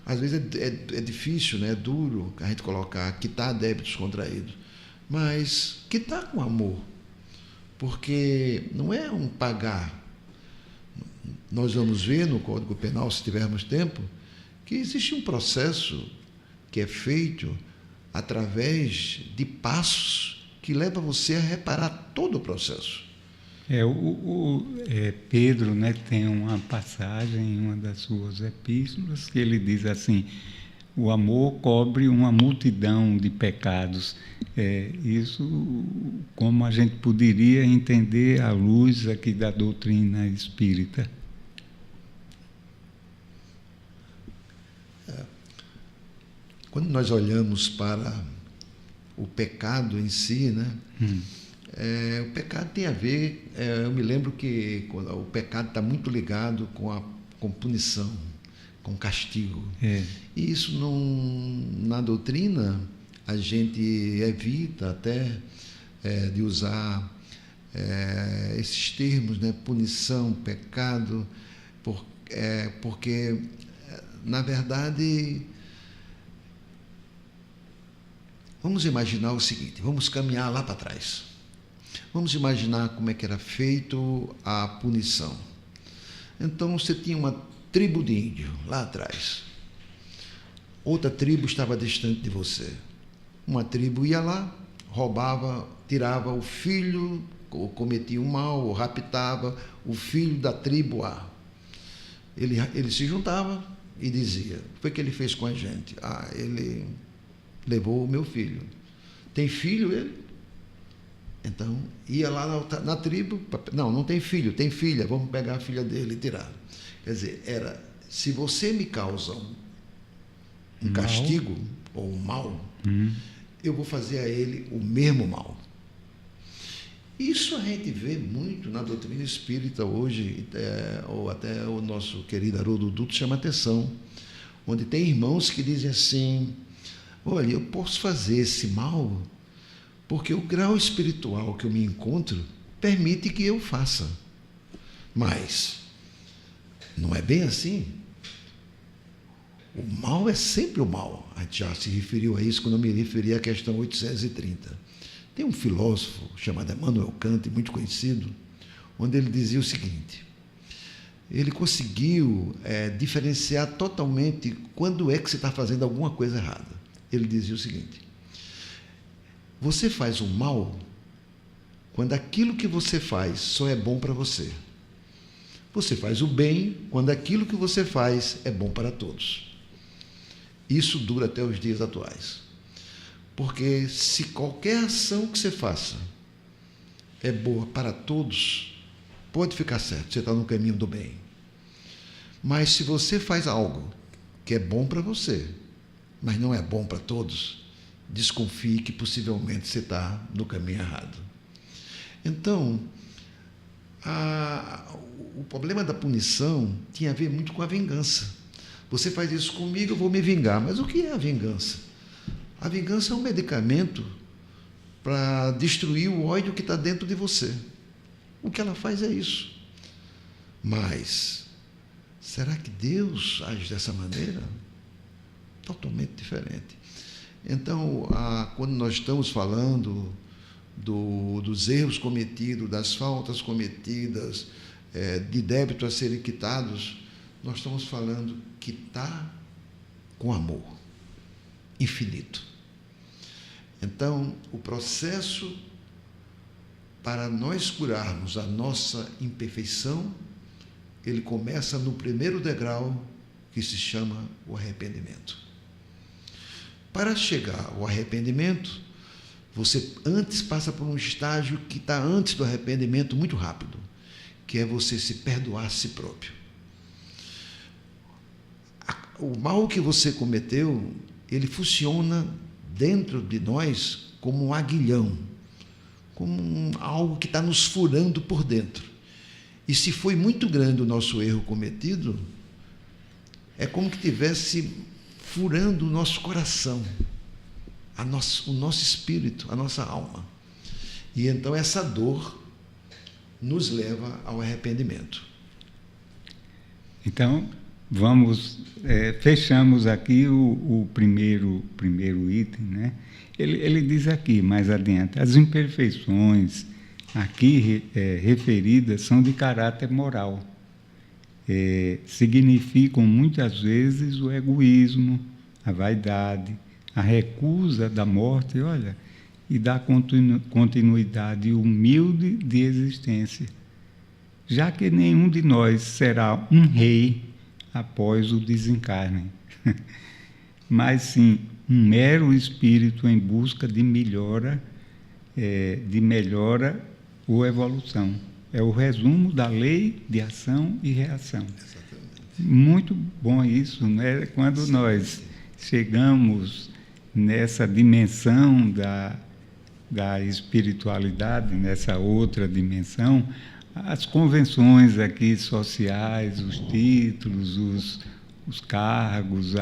Às vezes é difícil, né? É duro a gente colocar, quitar débitos contraídos, mas quitar com amor, porque não é um pagar. Nós vamos ver no Código Penal, se tivermos tempo, que existe um processo que é feito através de passos que leva você a reparar todo o processo. Pedro, né, tem uma passagem em uma das suas epístolas que ele diz assim: o amor cobre uma multidão de pecados. Isso, como a gente poderia entender à luz aqui da doutrina espírita? Quando nós olhamos para o pecado em si, né? O pecado tem a ver, eu me lembro que o pecado está muito ligado com punição, com castigo. E isso na doutrina a gente evita até de usar esses termos, né? Punição, pecado, porque, na verdade, vamos imaginar o seguinte, vamos caminhar lá para trás. Vamos imaginar como é que era feito a punição. Então, você tinha uma tribo de índio lá atrás. Outra tribo estava distante de você. Uma tribo ia lá, roubava, tirava o filho, ou cometia um mal, ou raptava o filho da tribo A. Ele se juntava e dizia: o que foi que ele fez com a gente? Ele levou o meu filho. Tem filho ele? Então, ia lá na tribo, não tem filho, tem filha, vamos pegar a filha dele e tirar. Quer dizer, se você me causa um castigo ou um mal, eu vou fazer a ele o mesmo mal. Isso a gente vê muito na doutrina espírita hoje, ou até o nosso querido Haroldo Dutra chama atenção, onde tem irmãos que dizem assim: olha, eu posso fazer esse mal porque o grau espiritual que eu me encontro permite que eu faça. Mas não é bem assim. O mal é sempre o mal. A gente já se referiu a isso quando eu me referi à questão 830. Tem um filósofo chamado Immanuel Kant, muito conhecido, onde ele dizia o seguinte: ele conseguiu diferenciar totalmente quando é que você está fazendo alguma coisa errada. Ele dizia o seguinte: você faz o mal quando aquilo que você faz só é bom para você. Você faz o bem quando aquilo que você faz é bom para todos. Isso dura até os dias atuais. Porque se qualquer ação que você faça é boa para todos, pode ficar certo, você está no caminho do bem. Mas se você faz algo que é bom para você, mas não é bom para todos, desconfie que possivelmente você está no caminho errado. Então, o problema da punição tinha a ver muito com a vingança. Você faz isso comigo, eu vou me vingar. Mas o que é a vingança? A vingança é um medicamento para destruir o ódio que está dentro de você. O que ela faz é isso. Mas, será que Deus age dessa maneira? Totalmente diferente. Então, quando nós estamos falando dos erros cometidos, das faltas cometidas, de débito a serem quitados, nós estamos falando quitar com amor infinito. Então, o processo para nós curarmos a nossa imperfeição, ele começa no primeiro degrau, que se chama o arrependimento. Para chegar ao arrependimento, você antes passa por um estágio que está antes do arrependimento, muito rápido, que é você se perdoar a si próprio. O mal que você cometeu, ele funciona dentro de nós como um aguilhão, como algo que está nos furando por dentro. E se foi muito grande o nosso erro cometido, é como que tivesse furando o nosso coração, o nosso espírito, a nossa alma. E então essa dor nos leva ao arrependimento. Então, fechamos aqui o primeiro item, né? Ele diz aqui, mais adiante: as imperfeições aqui referidas são de caráter moral. Significam muitas vezes o egoísmo, a vaidade, a recusa da morte. Olha, e da continuidade humilde de existência, já que nenhum de nós será um rei após o desencarne, mas sim um mero espírito em busca de melhora ou evolução. É o resumo da lei de ação e reação. Exatamente. Muito bom isso, né? Quando nós chegamos nessa dimensão da espiritualidade, nessa outra dimensão, as convenções aqui sociais, os títulos, os cargos,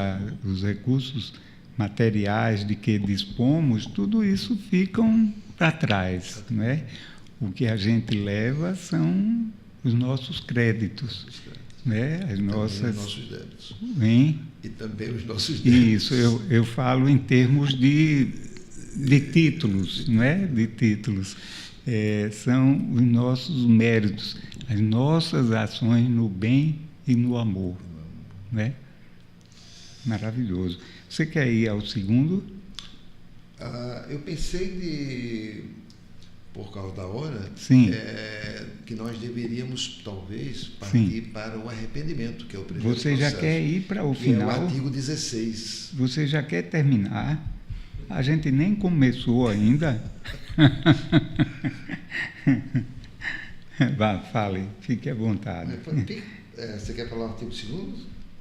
os recursos materiais de que dispomos, tudo isso ficam para trás, né? O que a gente leva são os nossos créditos, né? As nossas... os nossos débitos. Hein? E também os nossos débitos. Isso, eu falo em termos de títulos, não é? De títulos. São os nossos méritos, as nossas ações no bem e no amor, né? Maravilhoso. Você quer ir ao segundo? Eu pensei por causa da hora, Sim. Que nós deveríamos, talvez, partir para o arrependimento, que é o primeiro Você já processo, quer ir para o que final? é o artigo 16. Você já quer terminar? A gente nem começou ainda. Vá, fale, fique à vontade. Você quer falar o artigo 2º?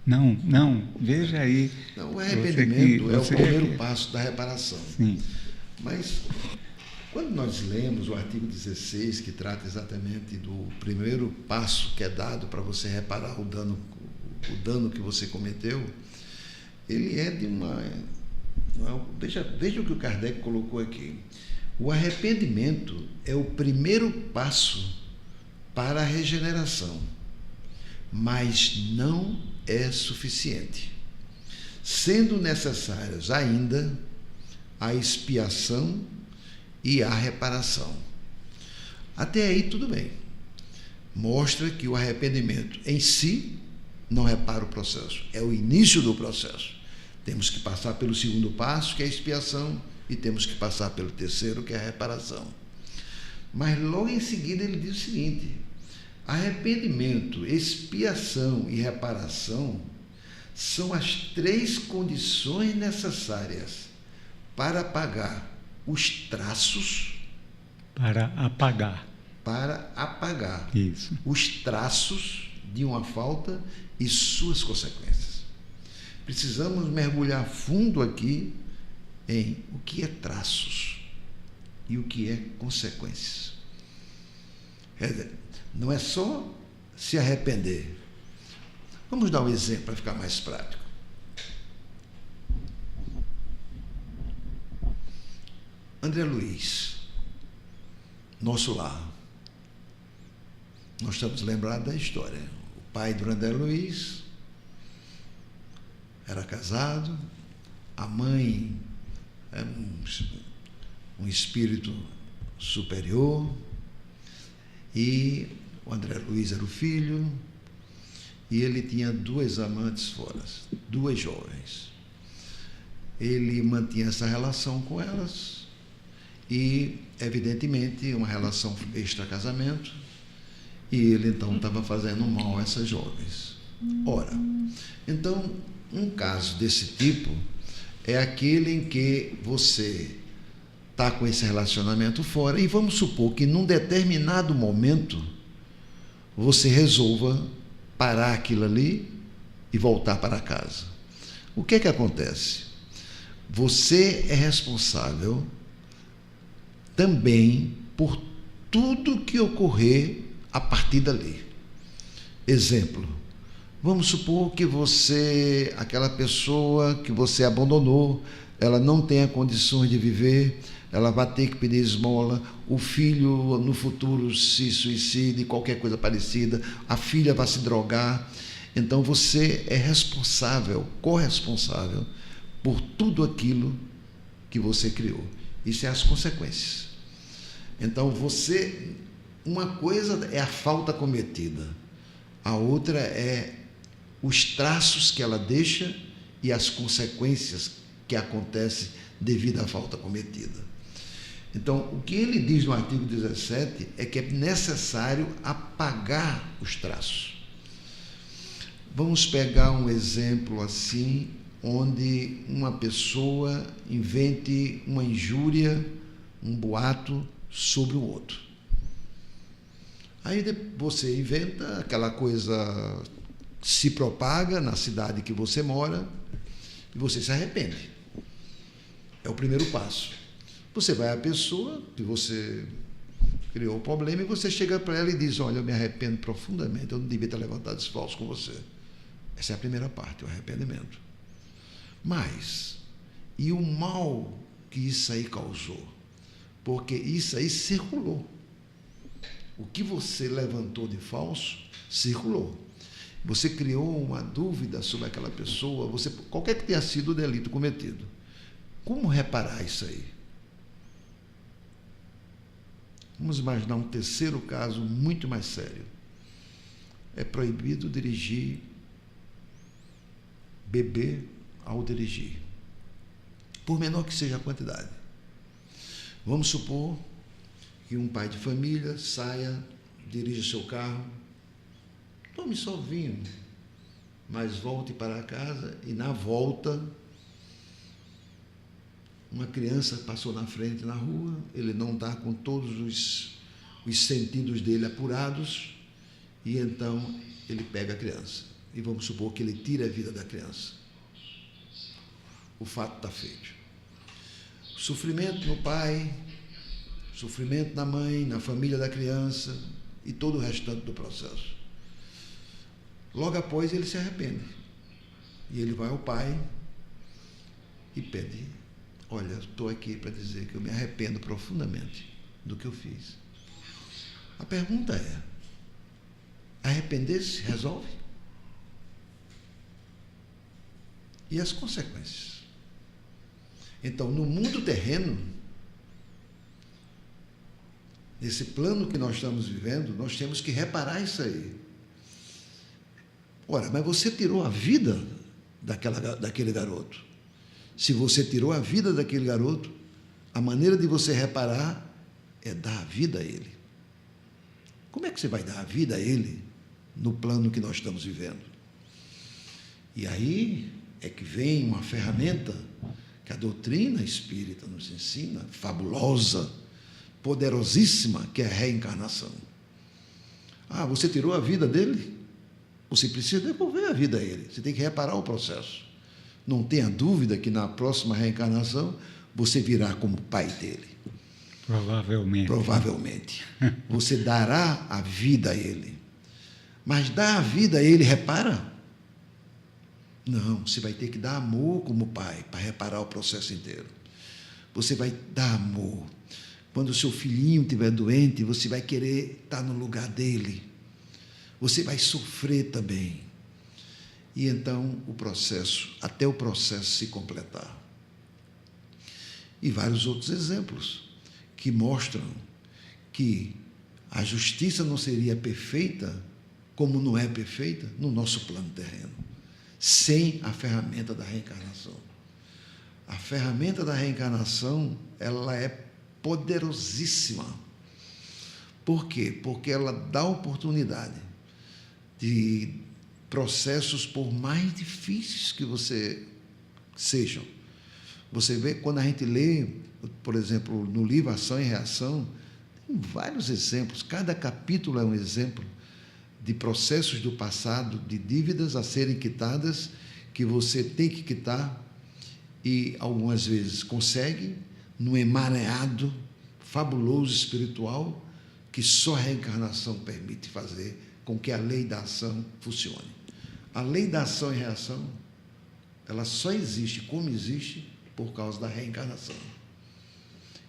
Não, veja aí. Não, o arrependimento é o primeiro passo da reparação. Sim. Mas, quando nós lemos o artigo 16, que trata exatamente do primeiro passo que é dado para você reparar o dano que você cometeu, ele é de uma... Veja o que o Kardec colocou aqui. O arrependimento é o primeiro passo para a regeneração, mas não é suficiente, sendo necessários ainda a expiação e a reparação. Até aí tudo bem. Mostra que o arrependimento em si não repara o processo, é o início do processo. Temos que passar pelo segundo passo, que é a expiação, e temos que passar pelo terceiro, que é a reparação. Mas logo em seguida ele diz o seguinte: arrependimento, expiação e reparação são as 3 condições necessárias para apagar os traços. Para apagar. Isso. Os traços de uma falta e suas consequências. Precisamos mergulhar fundo aqui em o que é traços e o que é consequências. Não é só se arrepender. Vamos dar um exemplo para ficar mais prático. André Luiz, nosso lar. Nós estamos lembrados da história. O pai do André Luiz era casado, a mãe era um espírito superior, e o André Luiz era o filho, e ele tinha 2 amantes fora, 2 jovens. Ele mantinha essa relação com elas e, evidentemente, uma relação extra-casamento, e ele então estava fazendo mal a essas jovens. Ora, então, um caso desse tipo é aquele em que você está com esse relacionamento fora, e vamos supor que num determinado momento você resolva parar aquilo ali e voltar para casa. O que é que acontece? Você é responsável também por tudo que ocorrer a partir dali. Exemplo, vamos supor que aquela pessoa que você abandonou, ela não tenha condições de viver, ela vai ter que pedir esmola, o filho no futuro se suicide, qualquer coisa parecida, a filha vai se drogar. Então você é responsável, corresponsável por tudo aquilo que você criou. Isso é as consequências. Então uma coisa é a falta cometida, a outra é os traços que ela deixa e as consequências que acontecem devido à falta cometida. Então, o que ele diz no artigo 17 é que é necessário apagar os traços. Vamos pegar um exemplo assim, onde uma pessoa invente uma injúria, um boato sobre o outro. Aí você inventa, aquela coisa se propaga na cidade que você mora e você se arrepende. É o primeiro passo. Você vai à pessoa que você criou o problema e você chega para ela e diz: olha, eu me arrependo profundamente, eu não devia ter levantado esse falso com você. Essa é a primeira parte, o arrependimento. Mas, e o mal que isso aí causou? Porque isso aí circulou. O que você levantou de falso, circulou. Você criou uma dúvida sobre aquela pessoa, qualquer que tenha sido o delito cometido. Como reparar isso aí? Vamos imaginar um terceiro caso muito mais sério. É proibido dirigir, beber ao dirigir, por menor que seja a quantidade. Vamos supor que um pai de família saia, dirija seu carro, tome só vinho, mas volte para casa e na volta uma criança passou na frente na rua, ele não está com todos os sentidos dele apurados e então ele pega a criança e vamos supor que ele tira a vida da criança. O fato está feito. Sofrimento no pai, sofrimento na mãe, na família da criança e todo o restante do processo. Logo após ele se arrepende e ele vai ao pai e pede: olha, estou aqui para dizer que eu me arrependo profundamente do que eu fiz. A pergunta é: arrepender-se resolve? E as consequências? Então, no mundo terreno, nesse plano que nós estamos vivendo, nós temos que reparar isso aí. Ora, mas você tirou a vida daquele garoto. Se você tirou a vida daquele garoto, a maneira de você reparar é dar a vida a ele. Como é que você vai dar a vida a ele no plano que nós estamos vivendo? E aí é que vem uma ferramenta que a doutrina espírita nos ensina, fabulosa, poderosíssima, que é a reencarnação. Ah, você tirou a vida dele? Você precisa devolver a vida a ele. Você tem que reparar o processo. Não tenha dúvida que na próxima reencarnação você virá como pai dele. Provavelmente. Provavelmente. Você dará a vida a ele. Mas dar a vida a ele repara? Não, você vai ter que dar amor como pai para reparar o processo inteiro. Você vai dar amor. Quando o seu filhinho estiver doente, você vai querer estar no lugar dele. Você vai sofrer também. E então até o processo se completar. E vários outros exemplos que mostram que a justiça não seria perfeita, como não é perfeita, no nosso plano terreno, sem a ferramenta da reencarnação. A ferramenta da reencarnação, ela é poderosíssima. Por quê? Porque ela dá oportunidade de processos, por mais difíceis que sejam. Você vê, quando a gente lê, por exemplo, no livro Ação e Reação, tem vários exemplos, cada capítulo é um exemplo de processos do passado, de dívidas a serem quitadas, que você tem que quitar, e algumas vezes consegue, num emaranhado fabuloso espiritual, que só a reencarnação permite fazer com que a lei da ação funcione. A lei da ação e reação, ela só existe como existe por causa da reencarnação.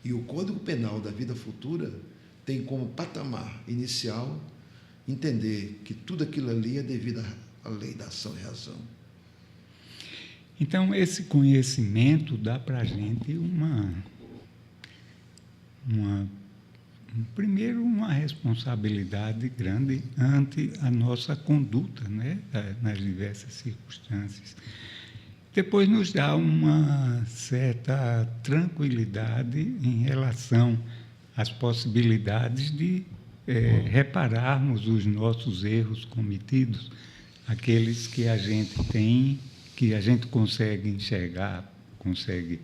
E o Código Penal da vida futura tem como patamar inicial entender que tudo aquilo ali é devido à lei da ação e reação. Então, esse conhecimento dá para a gente primeiro, uma responsabilidade grande ante a nossa conduta, né, nas diversas circunstâncias. depois nos dá uma certa tranquilidade em relação às possibilidades de repararmos os nossos erros cometidos, aqueles que a gente tem, que a gente consegue enxergar, consegue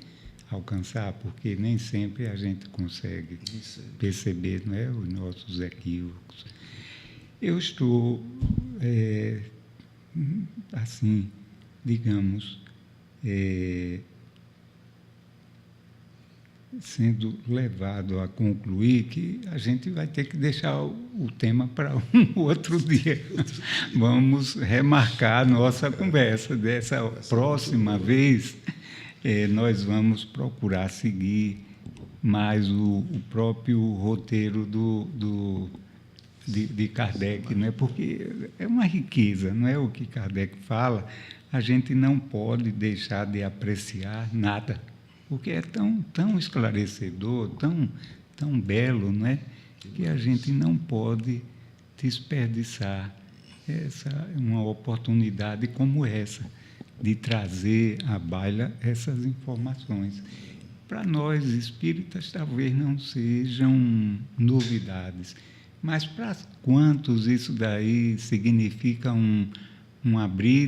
alcançar, porque nem sempre a gente consegue perceber, não é, os nossos equívocos. Eu estou, assim, digamos, sendo levado a concluir que a gente vai ter que deixar o tema para um outro dia. Vamos remarcar a nossa conversa. Dessa próxima vez, nós vamos procurar seguir mais o próprio roteiro de Kardec, né? Porque é uma riqueza, não é o que Kardec fala, a gente não pode deixar de apreciar nada, porque é tão esclarecedor, tão belo, não é? Que a gente não pode desperdiçar uma oportunidade como essa, de trazer à baila essas informações. Para nós espíritas, talvez não sejam novidades, mas para quantos isso daí significa um abrir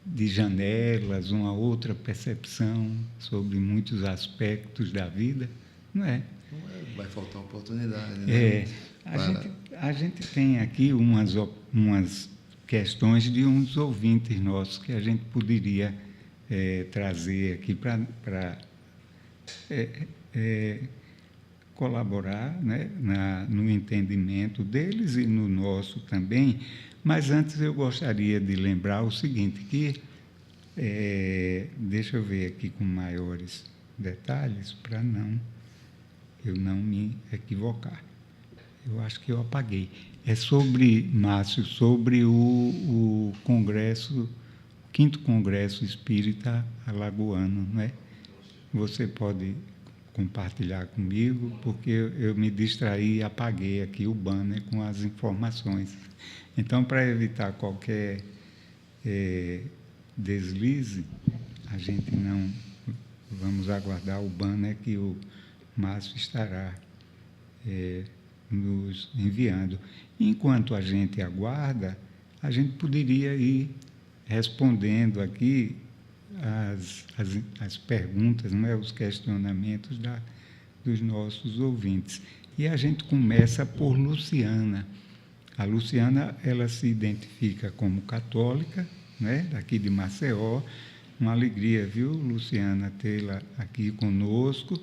de janelas, uma outra percepção sobre muitos aspectos da vida, não é? Vai faltar oportunidade, né? A gente tem aqui umas questões de uns ouvintes nossos que a gente poderia trazer aqui para colaborar, né, no entendimento deles e no nosso também. Mas antes eu gostaria de lembrar o seguinte, que deixa eu ver aqui com maiores detalhes para eu não me equivocar. Eu acho que eu apaguei. É sobre, Márcio, sobre o Congresso, o 5º Congresso Espírita Alagoano, não é? Você pode compartilhar comigo, porque eu me distraí e apaguei aqui o banner com as informações. Então, para evitar qualquer deslize, a gente não... Vamos aguardar o banner que o Márcio estará nos enviando. Enquanto a gente aguarda, a gente poderia ir respondendo aqui as perguntas, não é? Os questionamentos dos nossos ouvintes. E a gente começa por Luciana. A Luciana, ela se identifica como católica, né? Daqui de Maceió. Uma alegria, viu, Luciana, tê-la aqui conosco.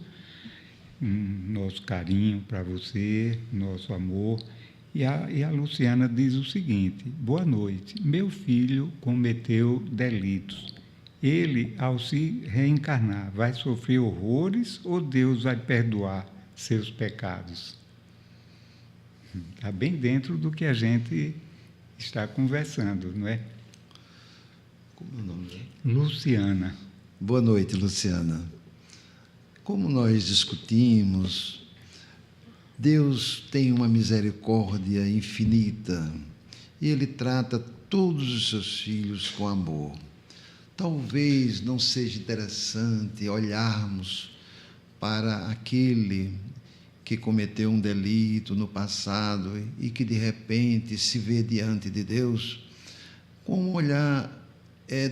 Nosso carinho para você, nosso amor. E a Luciana diz o seguinte: boa noite, meu filho cometeu delitos. Ele, ao se reencarnar, vai sofrer horrores ou Deus vai perdoar seus pecados? Está bem dentro do que a gente está conversando, não é? Como é o nome dela? Luciana. Boa noite, Luciana. Como nós discutimos, Deus tem uma misericórdia infinita e Ele trata todos os seus filhos com amor. Talvez não seja interessante olharmos para aquele que cometeu um delito no passado e que de repente se vê diante de Deus com um olhar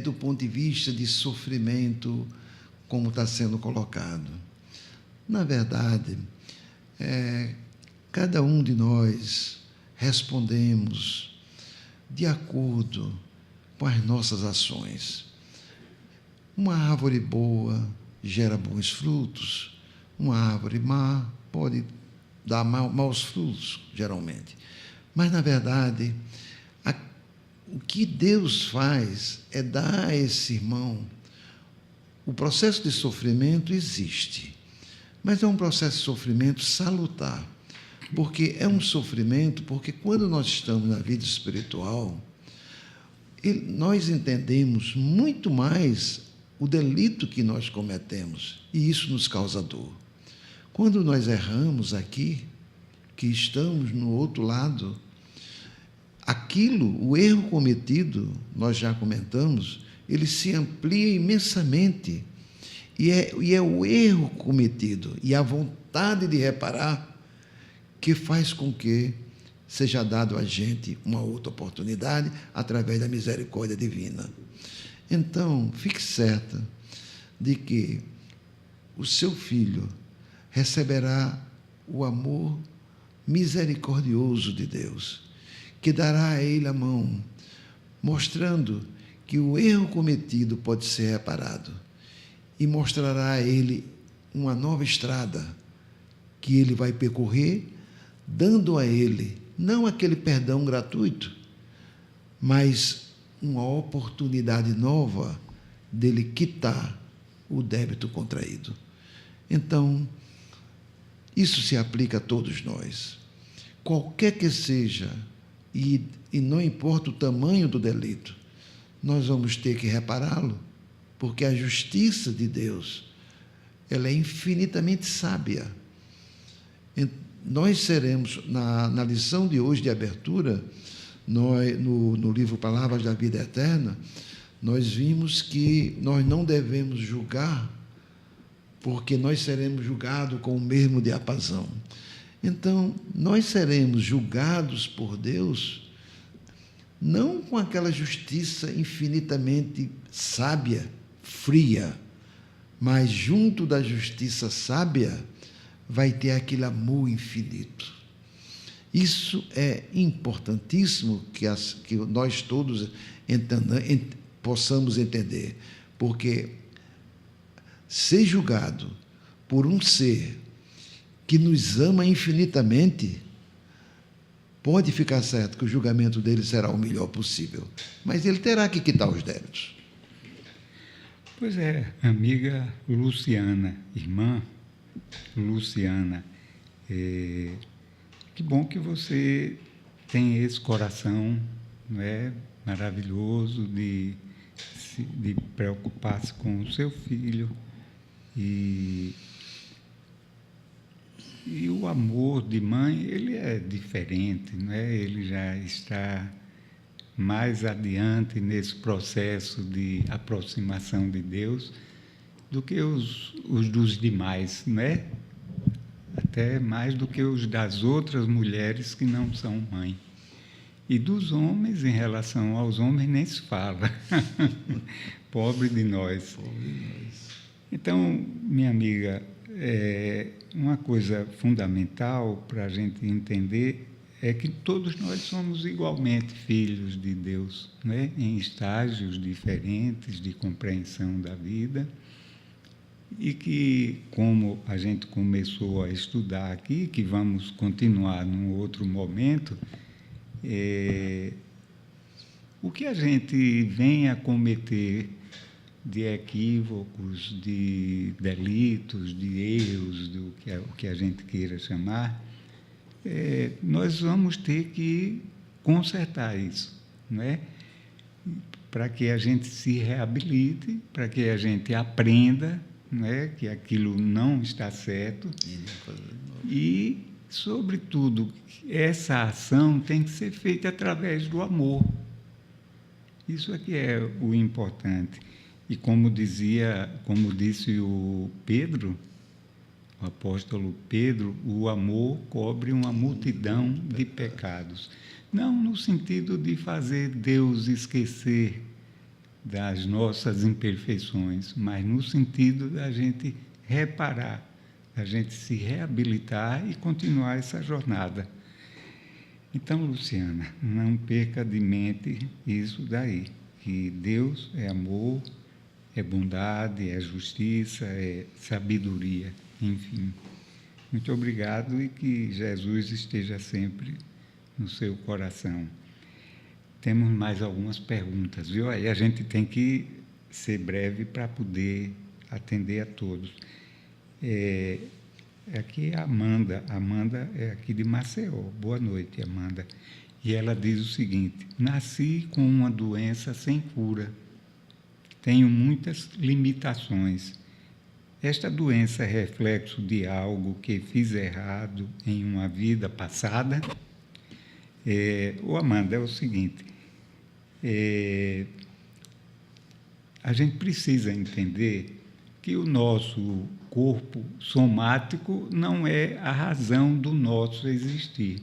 do ponto de vista de sofrimento, como está sendo colocado. Na verdade, cada um de nós respondemos de acordo com as nossas ações. Uma árvore boa gera bons frutos, uma árvore má pode dar maus frutos, geralmente. Mas, na verdade, o que Deus faz é dar a esse irmão... O processo de sofrimento existe, mas é um processo de sofrimento salutar, porque é um sofrimento, porque quando nós estamos na vida espiritual, nós entendemos muito mais o delito que nós cometemos, e isso nos causa dor. Quando nós erramos aqui, que estamos no outro lado, o erro cometido, nós já comentamos, ele se amplia imensamente. E é o erro cometido e a vontade de reparar que faz com que seja dado a gente uma outra oportunidade através da misericórdia divina. Então, fique certa de que o seu filho receberá o amor misericordioso de Deus, que dará a ele a mão, mostrando que o erro cometido pode ser reparado, e mostrará a ele uma nova estrada que ele vai percorrer, dando a ele não aquele perdão gratuito, mas uma oportunidade nova dele quitar o débito contraído. Então, isso se aplica a todos nós. Qualquer que seja, e não importa o tamanho do delito, nós vamos ter que repará-lo, porque a justiça de Deus, ela é infinitamente sábia. Nós seremos, na lição de hoje de abertura, no livro Palavras da Vida Eterna, nós vimos que nós não devemos julgar, porque nós seremos julgados com o mesmo diapasão. Então, nós seremos julgados por Deus, não com aquela justiça infinitamente sábia, fria, mas junto da justiça sábia vai ter aquele amor infinito. Isso é importantíssimo que nós todos possamos entender, porque ser julgado por um ser que nos ama infinitamente, pode ficar certo que o julgamento dele será o melhor possível, mas ele terá que quitar os débitos. Pois é, amiga Luciana, irmã Luciana, que bom que você tem esse coração, não é, maravilhoso de preocupar-se com o seu filho, e o amor de mãe, ele é diferente, não é? Ele já está mais adiante nesse processo de aproximação de Deus do que os dos demais, né? Até mais do que os das outras mulheres que não são mãe. E dos homens, em relação aos homens, nem se fala. Pobre de nós. Pobre de nós. Então, minha amiga, uma coisa fundamental para a gente entender é que todos nós somos igualmente filhos de Deus, né? Em estágios diferentes de compreensão da vida, e que, como a gente começou a estudar aqui, que vamos continuar num outro momento, o que a gente vem a cometer de equívocos, de delitos, de erros, do que a gente queira chamar, nós vamos ter que consertar isso, não é? Para que a gente se reabilite, para que a gente aprenda, não é? Que aquilo não está certo e, sobretudo, essa ação tem que ser feita através do amor. Isso aqui é o importante. E como disse o Pedro, o apóstolo Pedro, o amor cobre uma multidão de pecados. Não no sentido de fazer Deus esquecer das nossas imperfeições, mas no sentido da gente reparar, da gente se reabilitar e continuar essa jornada. Então, Luciana, não perca de mente isso daí, que Deus é amor, é bondade, é justiça, é sabedoria, enfim. Muito obrigado e que Jesus esteja sempre no seu coração. Temos mais algumas perguntas, viu? Aí a gente tem que ser breve para poder atender a todos. Aqui é a Amanda. Amanda é aqui de Maceió. Boa noite, Amanda. E ela diz o seguinte: nasci com uma doença sem cura. Tenho muitas limitações. Esta doença é reflexo de algo que fiz errado em uma vida passada? Amanda, é o seguinte, a gente precisa entender que o nosso corpo somático não é a razão do nosso existir.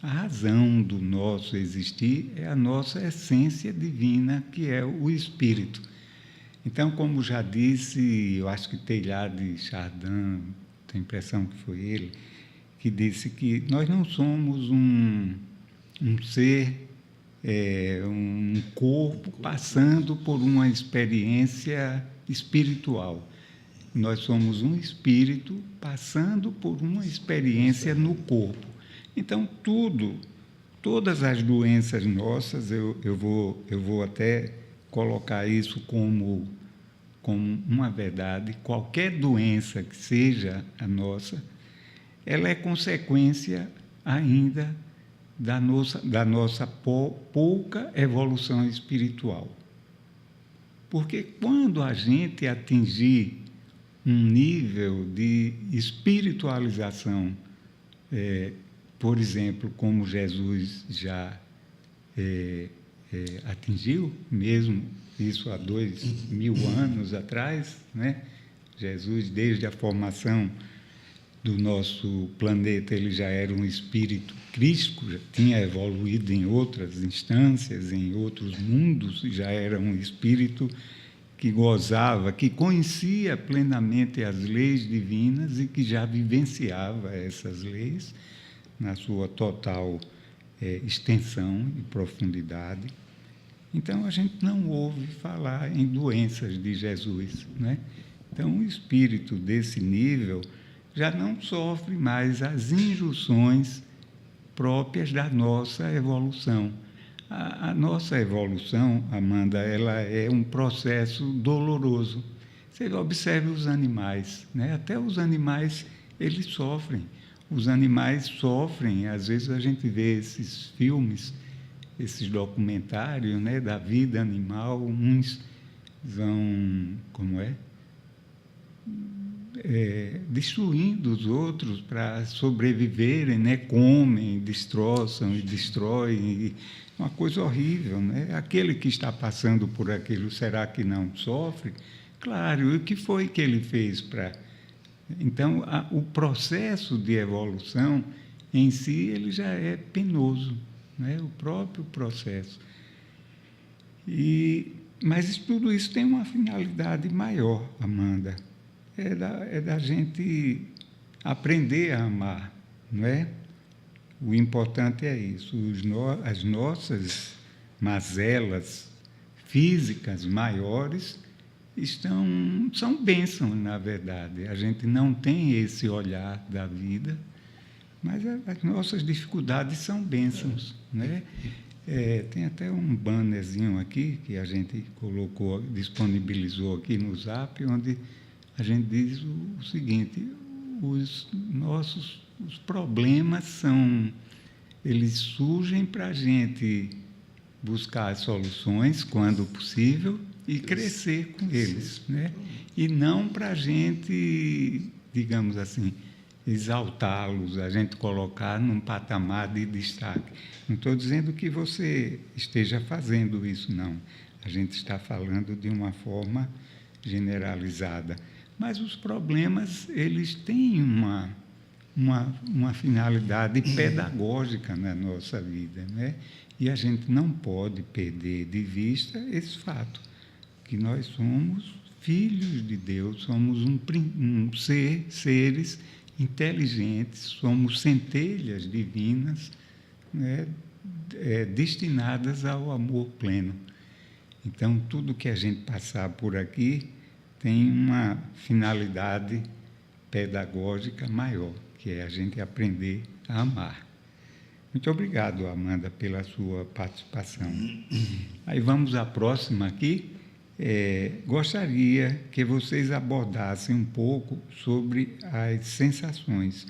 A razão do nosso existir é a nossa essência divina, que é o espírito. Então, como já disse, eu acho que Teilhard de Chardin, tenho a impressão que foi ele, que disse que nós não somos um ser, um corpo passando por uma experiência espiritual. Nós somos um espírito passando por uma experiência no corpo. Então, todas as doenças nossas, eu vou até colocar isso como uma verdade, qualquer doença que seja a nossa, ela é consequência ainda da nossa pouca evolução espiritual. Porque quando a gente atingir um nível de espiritualização, por exemplo, como Jesus já atingiu, mesmo isso há 2000 anos atrás, né? Jesus, desde a formação do nosso planeta, ele já era um espírito crístico, já tinha evoluído em outras instâncias, em outros mundos, já era um espírito que gozava, que conhecia plenamente as leis divinas e que já vivenciava essas leis na sua total extensão e profundidade. Então, a gente não ouve falar em doenças de Jesus, né? Então, um espírito desse nível já não sofre mais as injunções próprias da nossa evolução. A nossa evolução, Amanda, ela é um processo doloroso. Você observe os animais, né? Até os animais, eles sofrem. Os animais sofrem, às vezes a gente vê esses filmes, esses documentários, né, da vida animal, uns vão, destruindo os outros para sobreviverem, né? Comem, destroçam e destroem, uma coisa horrível, né? Aquele que está passando por aquilo, será que não sofre? Claro, e o que foi que ele fez para... Então, o processo de evolução em si, ele já é penoso, né? O próprio processo. Mas tudo isso tem uma finalidade maior, Amanda. É da gente aprender a amar, não é? O importante é isso. As nossas mazelas físicas maiores são bênçãos, na verdade. A gente não tem esse olhar da vida, mas as nossas dificuldades são bênçãos, né? Tem até um bannerzinho aqui que a gente disponibilizou aqui no Zap, onde a gente diz o seguinte: os problemas eles surgem para a gente buscar as soluções quando possível e crescer com eles, né? E não para a gente, digamos assim, exaltá-los, a gente colocar num patamar de destaque. Não estou dizendo que você esteja fazendo isso, não. A gente está falando de uma forma generalizada. Mas os problemas, eles têm uma finalidade pedagógica na nossa vida, né? E a gente não pode perder de vista esse fato, que nós somos filhos de Deus, somos seres inteligentes, somos centelhas divinas, né? Destinadas ao amor pleno. Então, tudo que a gente passar por aqui tem uma finalidade pedagógica maior, que é a gente aprender a amar. Muito obrigado, Amanda, pela sua participação. Aí vamos à próxima aqui. Gostaria que vocês abordassem um pouco sobre as sensações,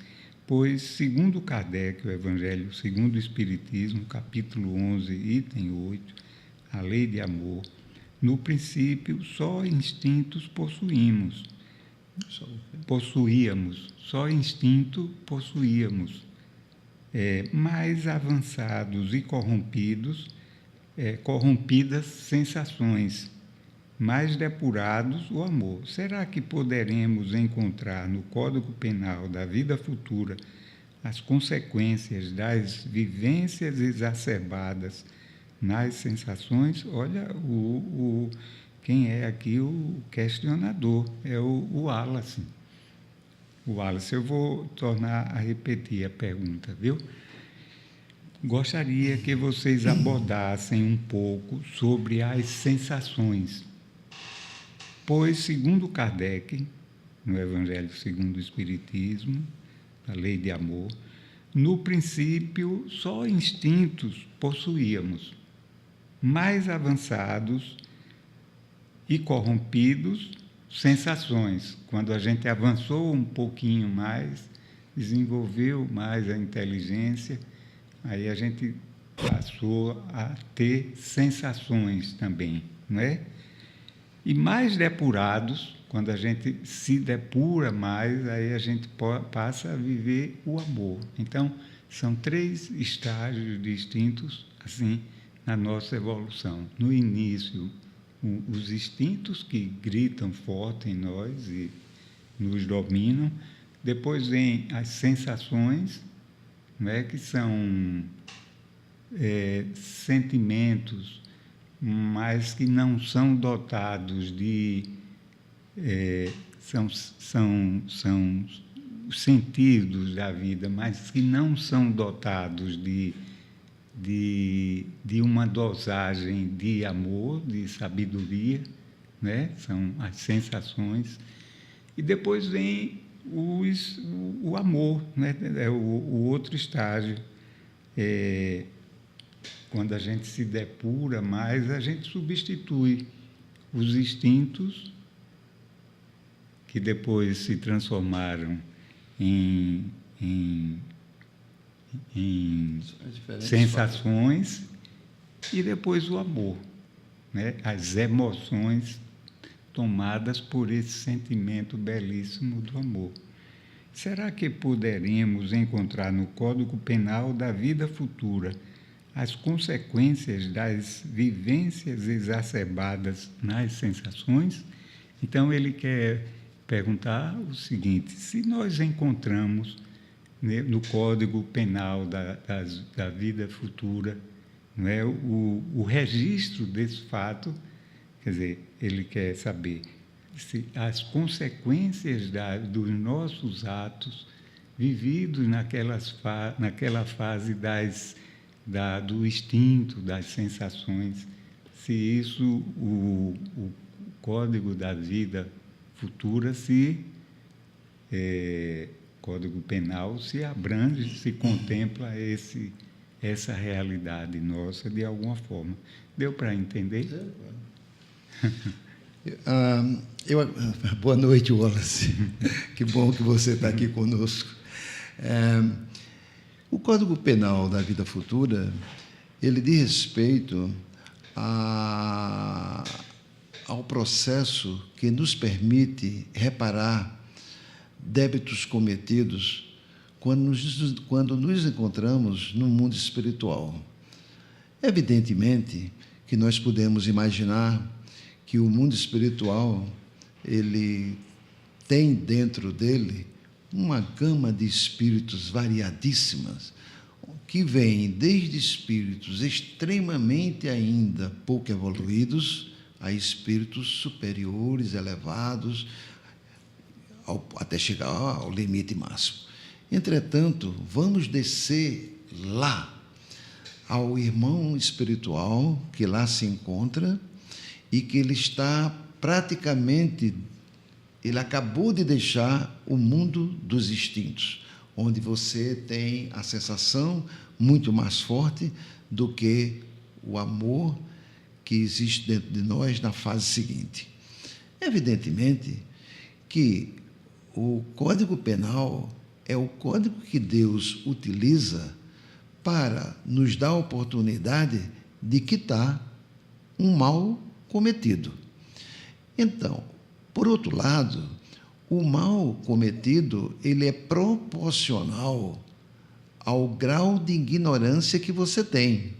pois, segundo Kardec, o Evangelho segundo o Espiritismo, capítulo 11, item 8, a lei de amor, no princípio, só instintos possuíamos. Só instinto possuíamos. Mais avançados e corrompidas sensações, mais depurados o amor. Será que poderemos encontrar no Código Penal da vida futura as consequências das vivências exacerbadas nas sensações? Olha, quem é aqui o questionador? É o Wallace. O Wallace, eu vou tornar a repetir a pergunta, viu? Gostaria que vocês abordassem um pouco sobre as sensações, pois, segundo Kardec, no Evangelho segundo o Espiritismo, a lei de amor, no princípio só instintos possuíamos, mais avançados e corrompidos, sensações. Quando a gente avançou um pouquinho mais, desenvolveu mais a inteligência, aí a gente passou a ter sensações também, não é? E mais depurados, quando a gente se depura mais, aí a gente passa a viver o amor. Então, são 3 estágios distintos, assim, na nossa evolução. No início, os instintos que gritam forte em nós e nos dominam. Depois vem as sensações, né, que são sentimentos, mas que não são dotados de... são os sentidos da vida, mas que não são dotados de uma dosagem de amor, de sabedoria, né? São as sensações. E depois vem o amor, né? O outro estágio. Quando a gente se depura mais, a gente substitui os instintos, que depois se transformaram em sensações, e depois o amor, né? As emoções tomadas por esse sentimento belíssimo do amor. Será que poderemos encontrar no Código Penal da vida futura as consequências das vivências exacerbadas nas sensações? Então, ele quer perguntar o seguinte: se nós encontramos, né, no Código Penal da vida futura, né, o registro desse fato, quer dizer, ele quer saber se as consequências dos nossos atos vividos naquela fase do instinto, das sensações, se isso, o Código da vida futura, Código Penal, se abrange, se contempla essa realidade nossa de alguma forma. Deu para entender? Boa noite, Wallace. Que bom que você está aqui conosco. O Código Penal da vida futura, ele diz respeito ao processo que nos permite reparar débitos cometidos quando nos encontramos no mundo espiritual. Evidentemente que nós podemos imaginar que o mundo espiritual, ele tem dentro dele uma gama de espíritos variadíssimas, que vêm desde espíritos extremamente ainda pouco evoluídos a espíritos superiores, elevados, até chegar ao limite máximo. Entretanto, vamos descer lá, ao irmão espiritual que lá se encontra e que ele está praticamente, ele acabou de deixar o mundo dos instintos, onde você tem a sensação muito mais forte do que o amor que existe dentro de nós na fase seguinte. Evidentemente que o Código Penal é o código que Deus utiliza para nos dar a oportunidade de quitar um mal cometido. Então, por outro lado, o mal cometido, ele é proporcional ao grau de ignorância que você tem.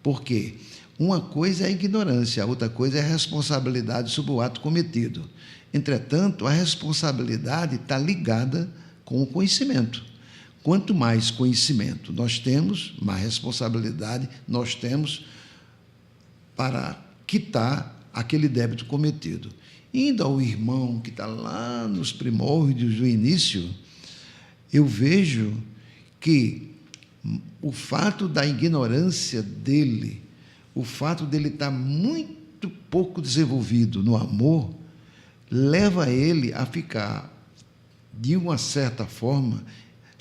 Porque Uma coisa é a ignorância, a outra coisa é a responsabilidade sobre o ato cometido. Entretanto, a responsabilidade está ligada com o conhecimento. Quanto mais conhecimento nós temos, mais responsabilidade nós temos para quitar aquele débito cometido. Indo ao irmão que está lá nos primórdios do início, eu vejo que o fato da ignorância dele, o fato dele estar muito pouco desenvolvido no amor, leva ele a ficar, de uma certa forma,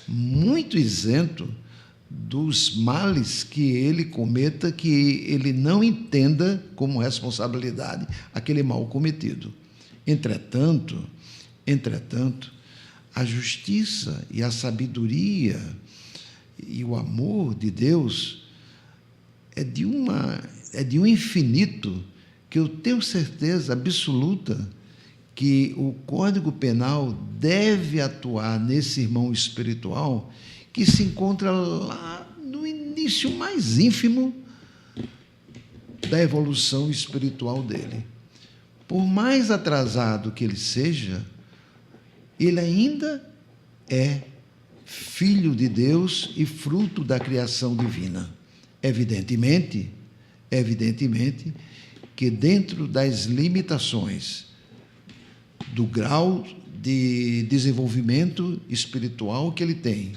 muito isento dos males que ele cometa, que ele não entenda como responsabilidade aquele mal cometido. Entretanto, a justiça e a sabedoria e o amor de Deus é de um infinito que eu tenho certeza absoluta que o Código Penal deve atuar nesse irmão espiritual que se encontra lá no início mais ínfimo da evolução espiritual dele. Por mais atrasado que ele seja, ele ainda é filho de Deus e fruto da criação divina. Evidentemente que dentro das limitações do grau de desenvolvimento espiritual que ele tem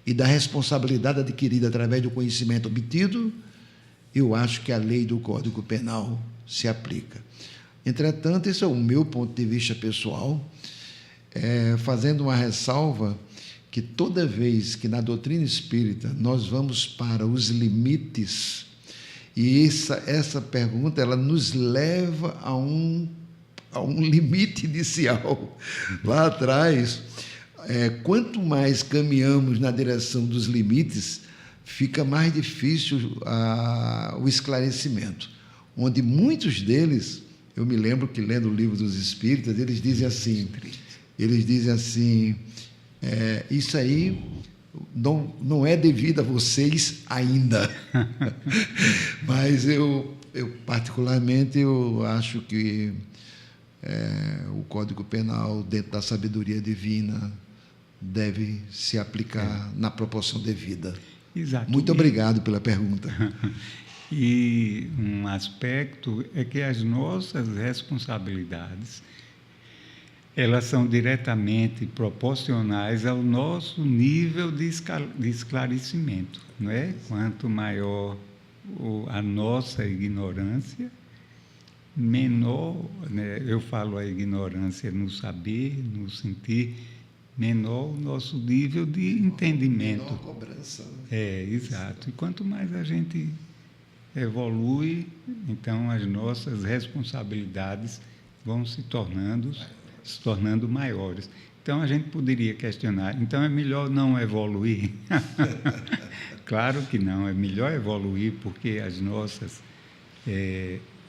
e da responsabilidade adquirida através do conhecimento obtido, eu acho que a lei do Código Penal se aplica. Entretanto, esse é o meu ponto de vista pessoal, fazendo uma ressalva que toda vez que na doutrina espírita nós vamos para os limites, e essa pergunta ela nos leva a um limite inicial. Lá atrás, quanto mais caminhamos na direção dos limites, fica mais difícil o esclarecimento, onde muitos deles, eu me lembro que lendo o Livro dos Espíritas, eles dizem assim, isso aí não é devido a vocês ainda. Mas eu particularmente, eu acho que o Código Penal, dentro da sabedoria divina, deve se aplicar na proporção devida. Exato. Muito obrigado pela pergunta. E um aspecto é que as nossas responsabilidades, elas são diretamente proporcionais ao nosso nível de esclarecimento, não é? Quanto maior a nossa ignorância, menor, né? Eu falo a ignorância no saber, no sentir, menor o nosso nível de entendimento. Menor cobrança. Exato. E quanto mais a gente evolui, então as nossas responsabilidades vão se tornando maiores. Então a gente poderia questionar, então é melhor não evoluir? Claro que não, é melhor evoluir porque as nossas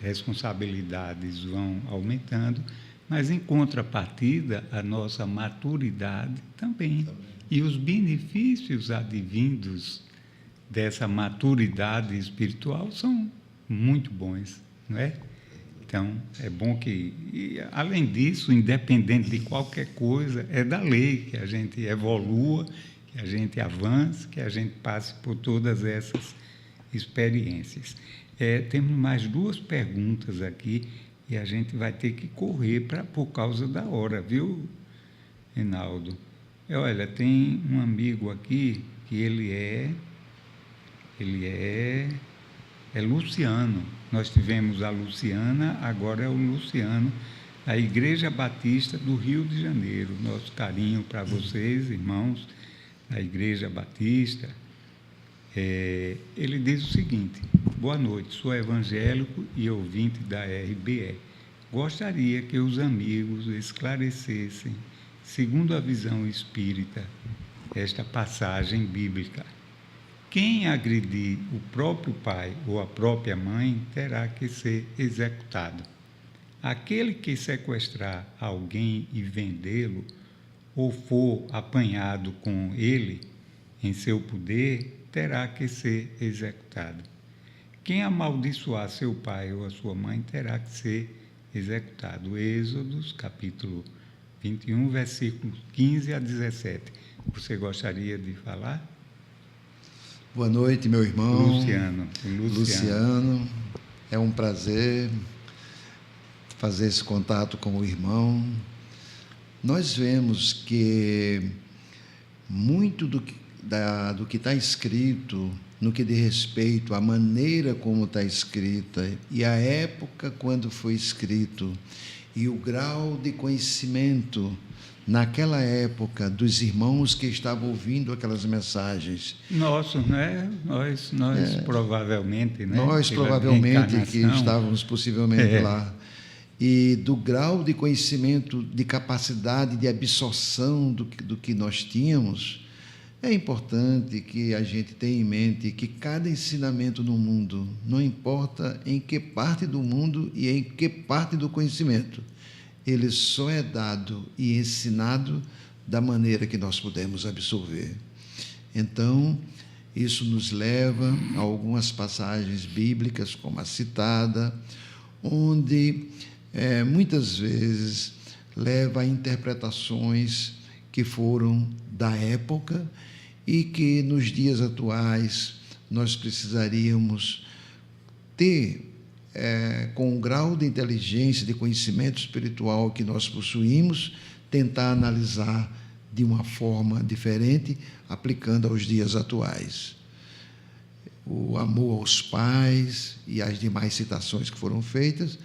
responsabilidades vão aumentando, mas em contrapartida a nossa maturidade também. E os benefícios advindos dessa maturidade espiritual são muito bons, não é? Então, é bom que, além disso, independente de qualquer coisa, é da lei que a gente evolua, que a gente avance, que a gente passe por todas essas experiências. Temos mais 2 perguntas aqui e a gente vai ter que correr por causa da hora, viu, Reinaldo? Olha, tem um amigo aqui que ele é Luciano. Nós tivemos a Luciana, agora é o Luciano, a Igreja Batista do Rio de Janeiro. Nosso carinho para vocês, irmãos da Igreja Batista. Ele diz o seguinte: boa noite, sou evangélico e ouvinte da RBE. Gostaria que os amigos esclarecessem, segundo a visão espírita, esta passagem bíblica. Quem agredir o próprio pai ou a própria mãe terá que ser executado. Aquele que sequestrar alguém e vendê-lo, ou for apanhado com ele em seu poder, terá que ser executado. Quem amaldiçoar seu pai ou a sua mãe terá que ser executado. Êxodos, capítulo 21, versículos 15 a 17. Você gostaria de falar? Boa noite, meu irmão. Luciano. É um prazer fazer esse contato com o irmão. Nós vemos que muito do que está escrito, no que diz respeito à maneira como está escrita e a época quando foi escrito e o grau de conhecimento naquela época dos irmãos que estavam ouvindo aquelas mensagens. Nós provavelmente, né? Nós provavelmente que estávamos possivelmente lá. E do grau de conhecimento, de capacidade de absorção do que nós tínhamos, é importante que a gente tenha em mente que cada ensinamento no mundo, não importa em que parte do mundo e em que parte do conhecimento, ele só é dado e ensinado da maneira que nós podemos absorver. Então, isso nos leva a algumas passagens bíblicas, como a citada, onde muitas vezes leva a interpretações que foram da época e que nos dias atuais nós precisaríamos ter, com o grau de inteligência, de conhecimento espiritual que nós possuímos, tentar analisar de uma forma diferente, aplicando aos dias atuais. O amor aos pais e as demais citações que foram feitas,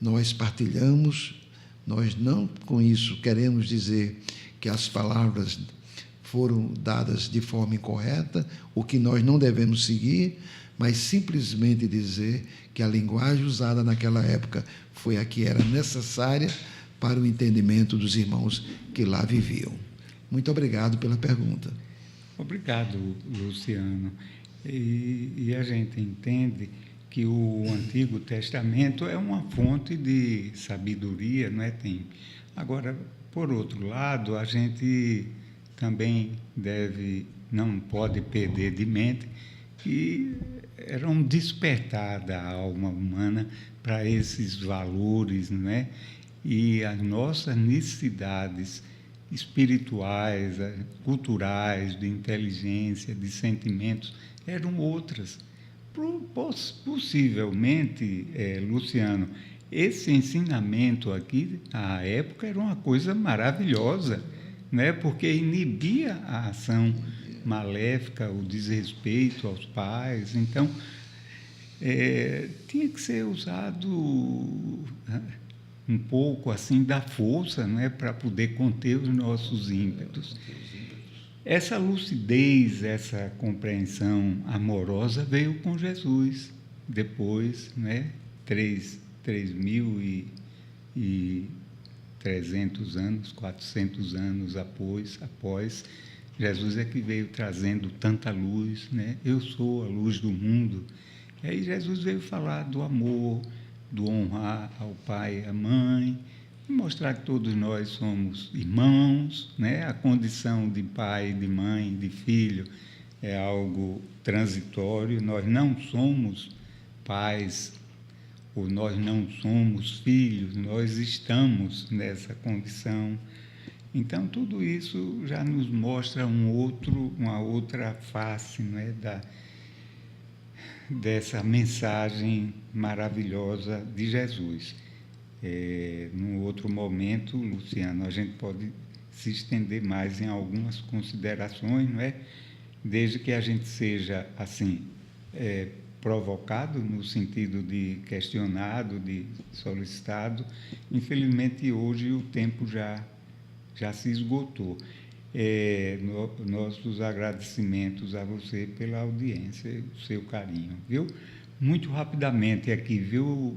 nós partilhamos, nós não com isso queremos dizer que as palavras foram dadas de forma incorreta, o que nós não devemos seguir, mas simplesmente dizer que a linguagem usada naquela época foi a que era necessária para o entendimento dos irmãos que lá viviam. Muito obrigado pela pergunta. Obrigado, Luciano. E a gente entende que o Antigo Testamento é uma fonte de sabedoria, não é? Agora, por outro lado, a gente também não pode perder de mente que era um despertar da alma humana para esses valores, não é? E as nossas necessidades espirituais, culturais, de inteligência, de sentimentos, eram outras. Possivelmente, Luciano, esse ensinamento aqui, à época, era uma coisa maravilhosa, né? Porque inibia a ação maléfica, o desrespeito aos pais. Então, tinha que ser usado um pouco assim da força, né? Para poder conter os nossos ímpetos. Essa lucidez, essa compreensão amorosa veio com Jesus. Depois, né? 3.300 anos, 400 anos após, Jesus é que veio trazendo tanta luz, né? Eu sou a luz do mundo. E aí Jesus veio falar do amor, do honrar ao pai e à mãe, e mostrar que todos nós somos irmãos, né? A condição de pai, de mãe, de filho é algo transitório. Nós não somos pais ou nós não somos filhos, nós estamos nessa condição. Então, tudo isso já nos mostra uma outra face, não é? Dessa mensagem maravilhosa de Jesus. Num outro momento, Luciano, a gente pode se estender mais em algumas considerações, não é? Desde que a gente seja, assim, provocado, no sentido de questionado, de solicitado. Infelizmente, hoje o tempo já se esgotou. Nossos agradecimentos a você pela audiência, o seu carinho, viu? Muito rapidamente aqui, viu,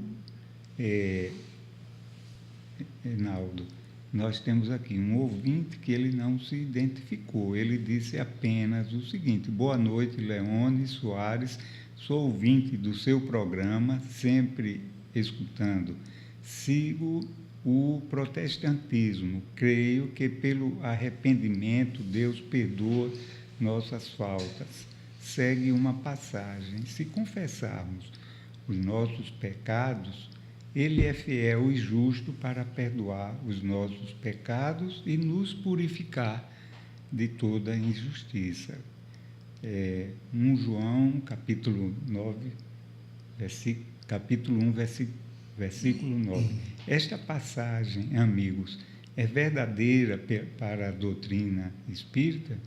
Reinaldo? Nós temos aqui um ouvinte que ele não se identificou. Ele disse apenas o seguinte: boa noite, Leone Soares, sou ouvinte do seu programa, sempre escutando. Sigo o protestantismo. Creio que pelo arrependimento Deus perdoa nossas faltas. Segue uma passagem: se confessarmos os nossos pecados, Ele é fiel e justo para perdoar os nossos pecados e nos purificar de toda injustiça. 1 João, capítulo 9, capítulo 1, versículo 9. Esta passagem, amigos, é verdadeira para a doutrina espírita?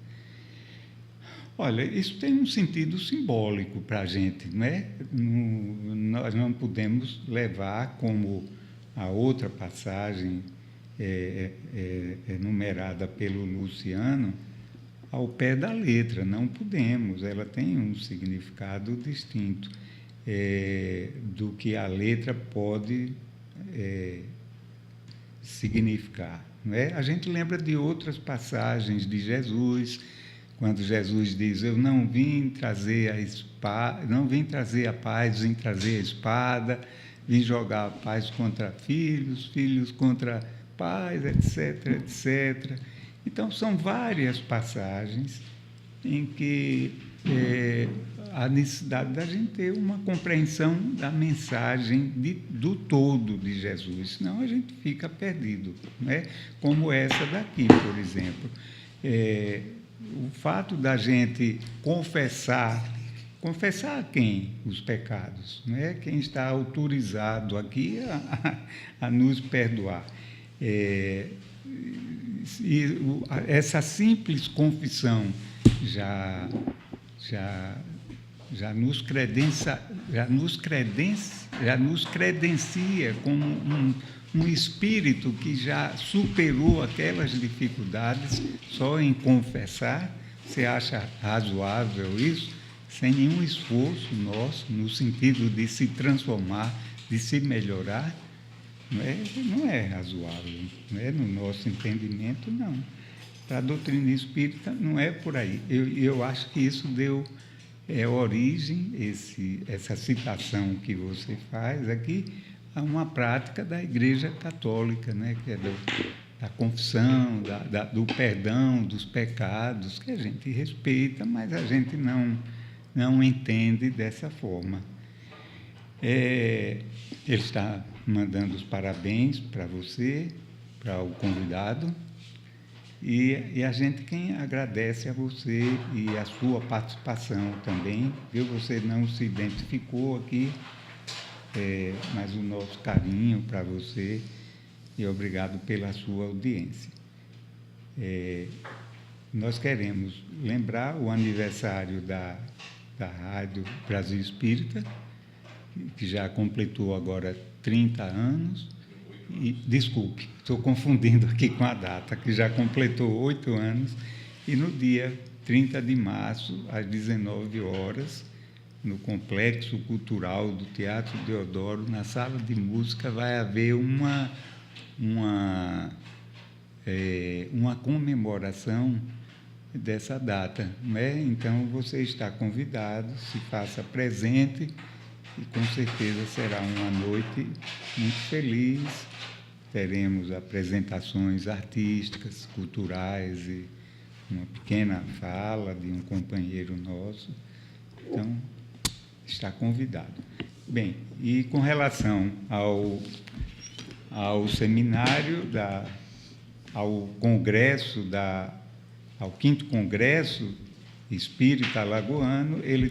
Olha, isso tem um sentido simbólico para a gente, não é? Nós não podemos levar como a outra passagem enumerada pelo Luciano ao pé da letra, não podemos, ela tem um significado distinto do que a letra pode significar, não é? A gente lembra de outras passagens de Jesus, quando Jesus diz: eu não vim trazer a espada, não vim trazer a paz, vim trazer a espada, vim jogar a paz contra filhos, filhos contra pais, etc, etc. Então, são várias passagens em que a necessidade da gente ter uma compreensão da mensagem do todo de Jesus, senão a gente fica perdido, né? Como essa daqui, por exemplo. O fato da gente confessar a quem? Os pecados, né? Quem está autorizado aqui a nos perdoar. Essa simples confissão já nos credencia como um espírito que já superou aquelas dificuldades só em confessar. Você acha razoável isso? Sem nenhum esforço nosso, no sentido de se transformar, de se melhorar? Não é razoável, não é? No nosso entendimento, não. Para a doutrina espírita, não é por aí. Eu acho que isso deu origem, essa citação que você faz aqui, a uma prática da Igreja Católica, né? Que é da confissão, do perdão dos pecados, que a gente respeita, mas a gente não entende dessa forma. Ele está mandando os parabéns para você, para o convidado, e a gente quem agradece a você e a sua participação também, viu? Você não se identificou aqui, mas o nosso carinho para você e obrigado pela sua audiência. Nós queremos lembrar o aniversário da Rádio Brasil Espírita, que já completou agora 30 anos, desculpe, estou confundindo aqui com a data, que já completou 8 anos, e no dia 30 de março, às 19 horas, no Complexo Cultural do Teatro Deodoro, na Sala de Música, vai haver uma comemoração dessa data, né? Então, você está convidado, se faça presente, e com certeza será uma noite muito feliz. Teremos apresentações artísticas, culturais e uma pequena fala de um companheiro nosso. Então, está convidado. Bem, e com relação ao seminário, ao congresso, ao 5º Congresso Espírita Alagoano, ele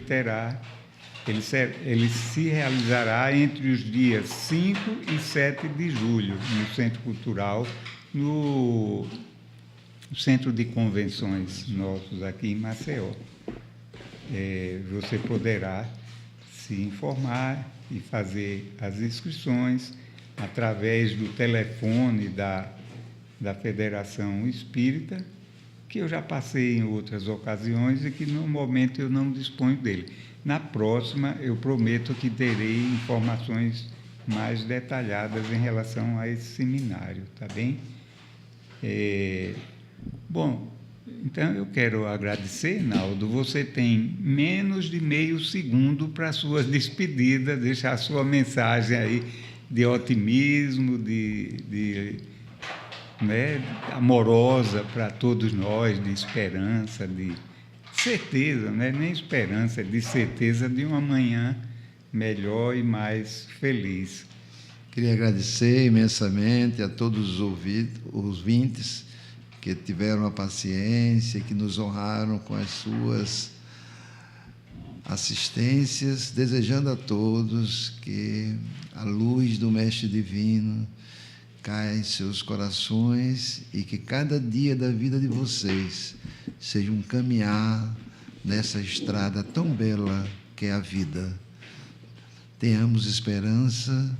se realizará entre os dias 5 e 7 de julho, no Centro Cultural, no Centro de Convenções nossos aqui em Maceió. Você poderá se informar e fazer as inscrições através do telefone da Federação Espírita, que eu já passei em outras ocasiões e que no momento eu não disponho dele. Na próxima, eu prometo que terei informações mais detalhadas em relação a esse seminário, tá bem? Bom, então eu quero agradecer, Naldo. Você tem menos de meio segundo para a sua despedida, deixar a sua mensagem aí de otimismo, né, amorosa para todos nós, de esperança, de certeza, né? Nem esperança, de certeza de uma manhã melhor e mais feliz. Queria agradecer imensamente a todos os ouvintes que tiveram a paciência, que nos honraram com as suas assistências, desejando a todos que a luz do Mestre Divino caia em seus corações e que cada dia da vida de vocês seja um caminhar nessa estrada tão bela que é a vida. Tenhamos esperança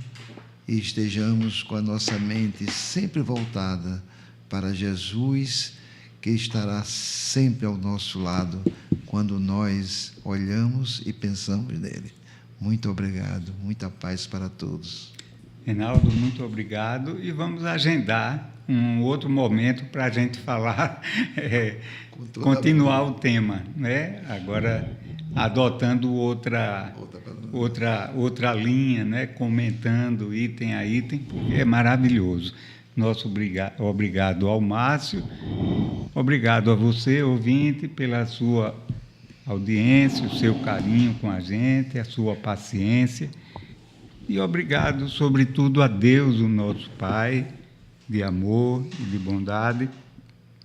e estejamos com a nossa mente sempre voltada para Jesus, que estará sempre ao nosso lado quando nós olhamos e pensamos nele. Muito obrigado, muita paz para todos. Reinaldo, muito obrigado, e vamos agendar um outro momento para a gente falar, continuar o tema, né? Agora adotando outra linha, né? Comentando item a item, porque é maravilhoso. Nosso obrigado ao Márcio, obrigado a você, ouvinte, pela sua audiência, o seu carinho com a gente, a sua paciência. E obrigado, sobretudo, a Deus, o nosso Pai, de amor e de bondade.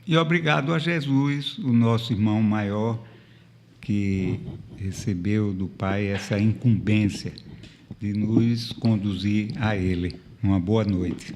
E obrigado a Jesus, o nosso irmão maior, que recebeu do Pai essa incumbência de nos conduzir a Ele. Uma boa noite.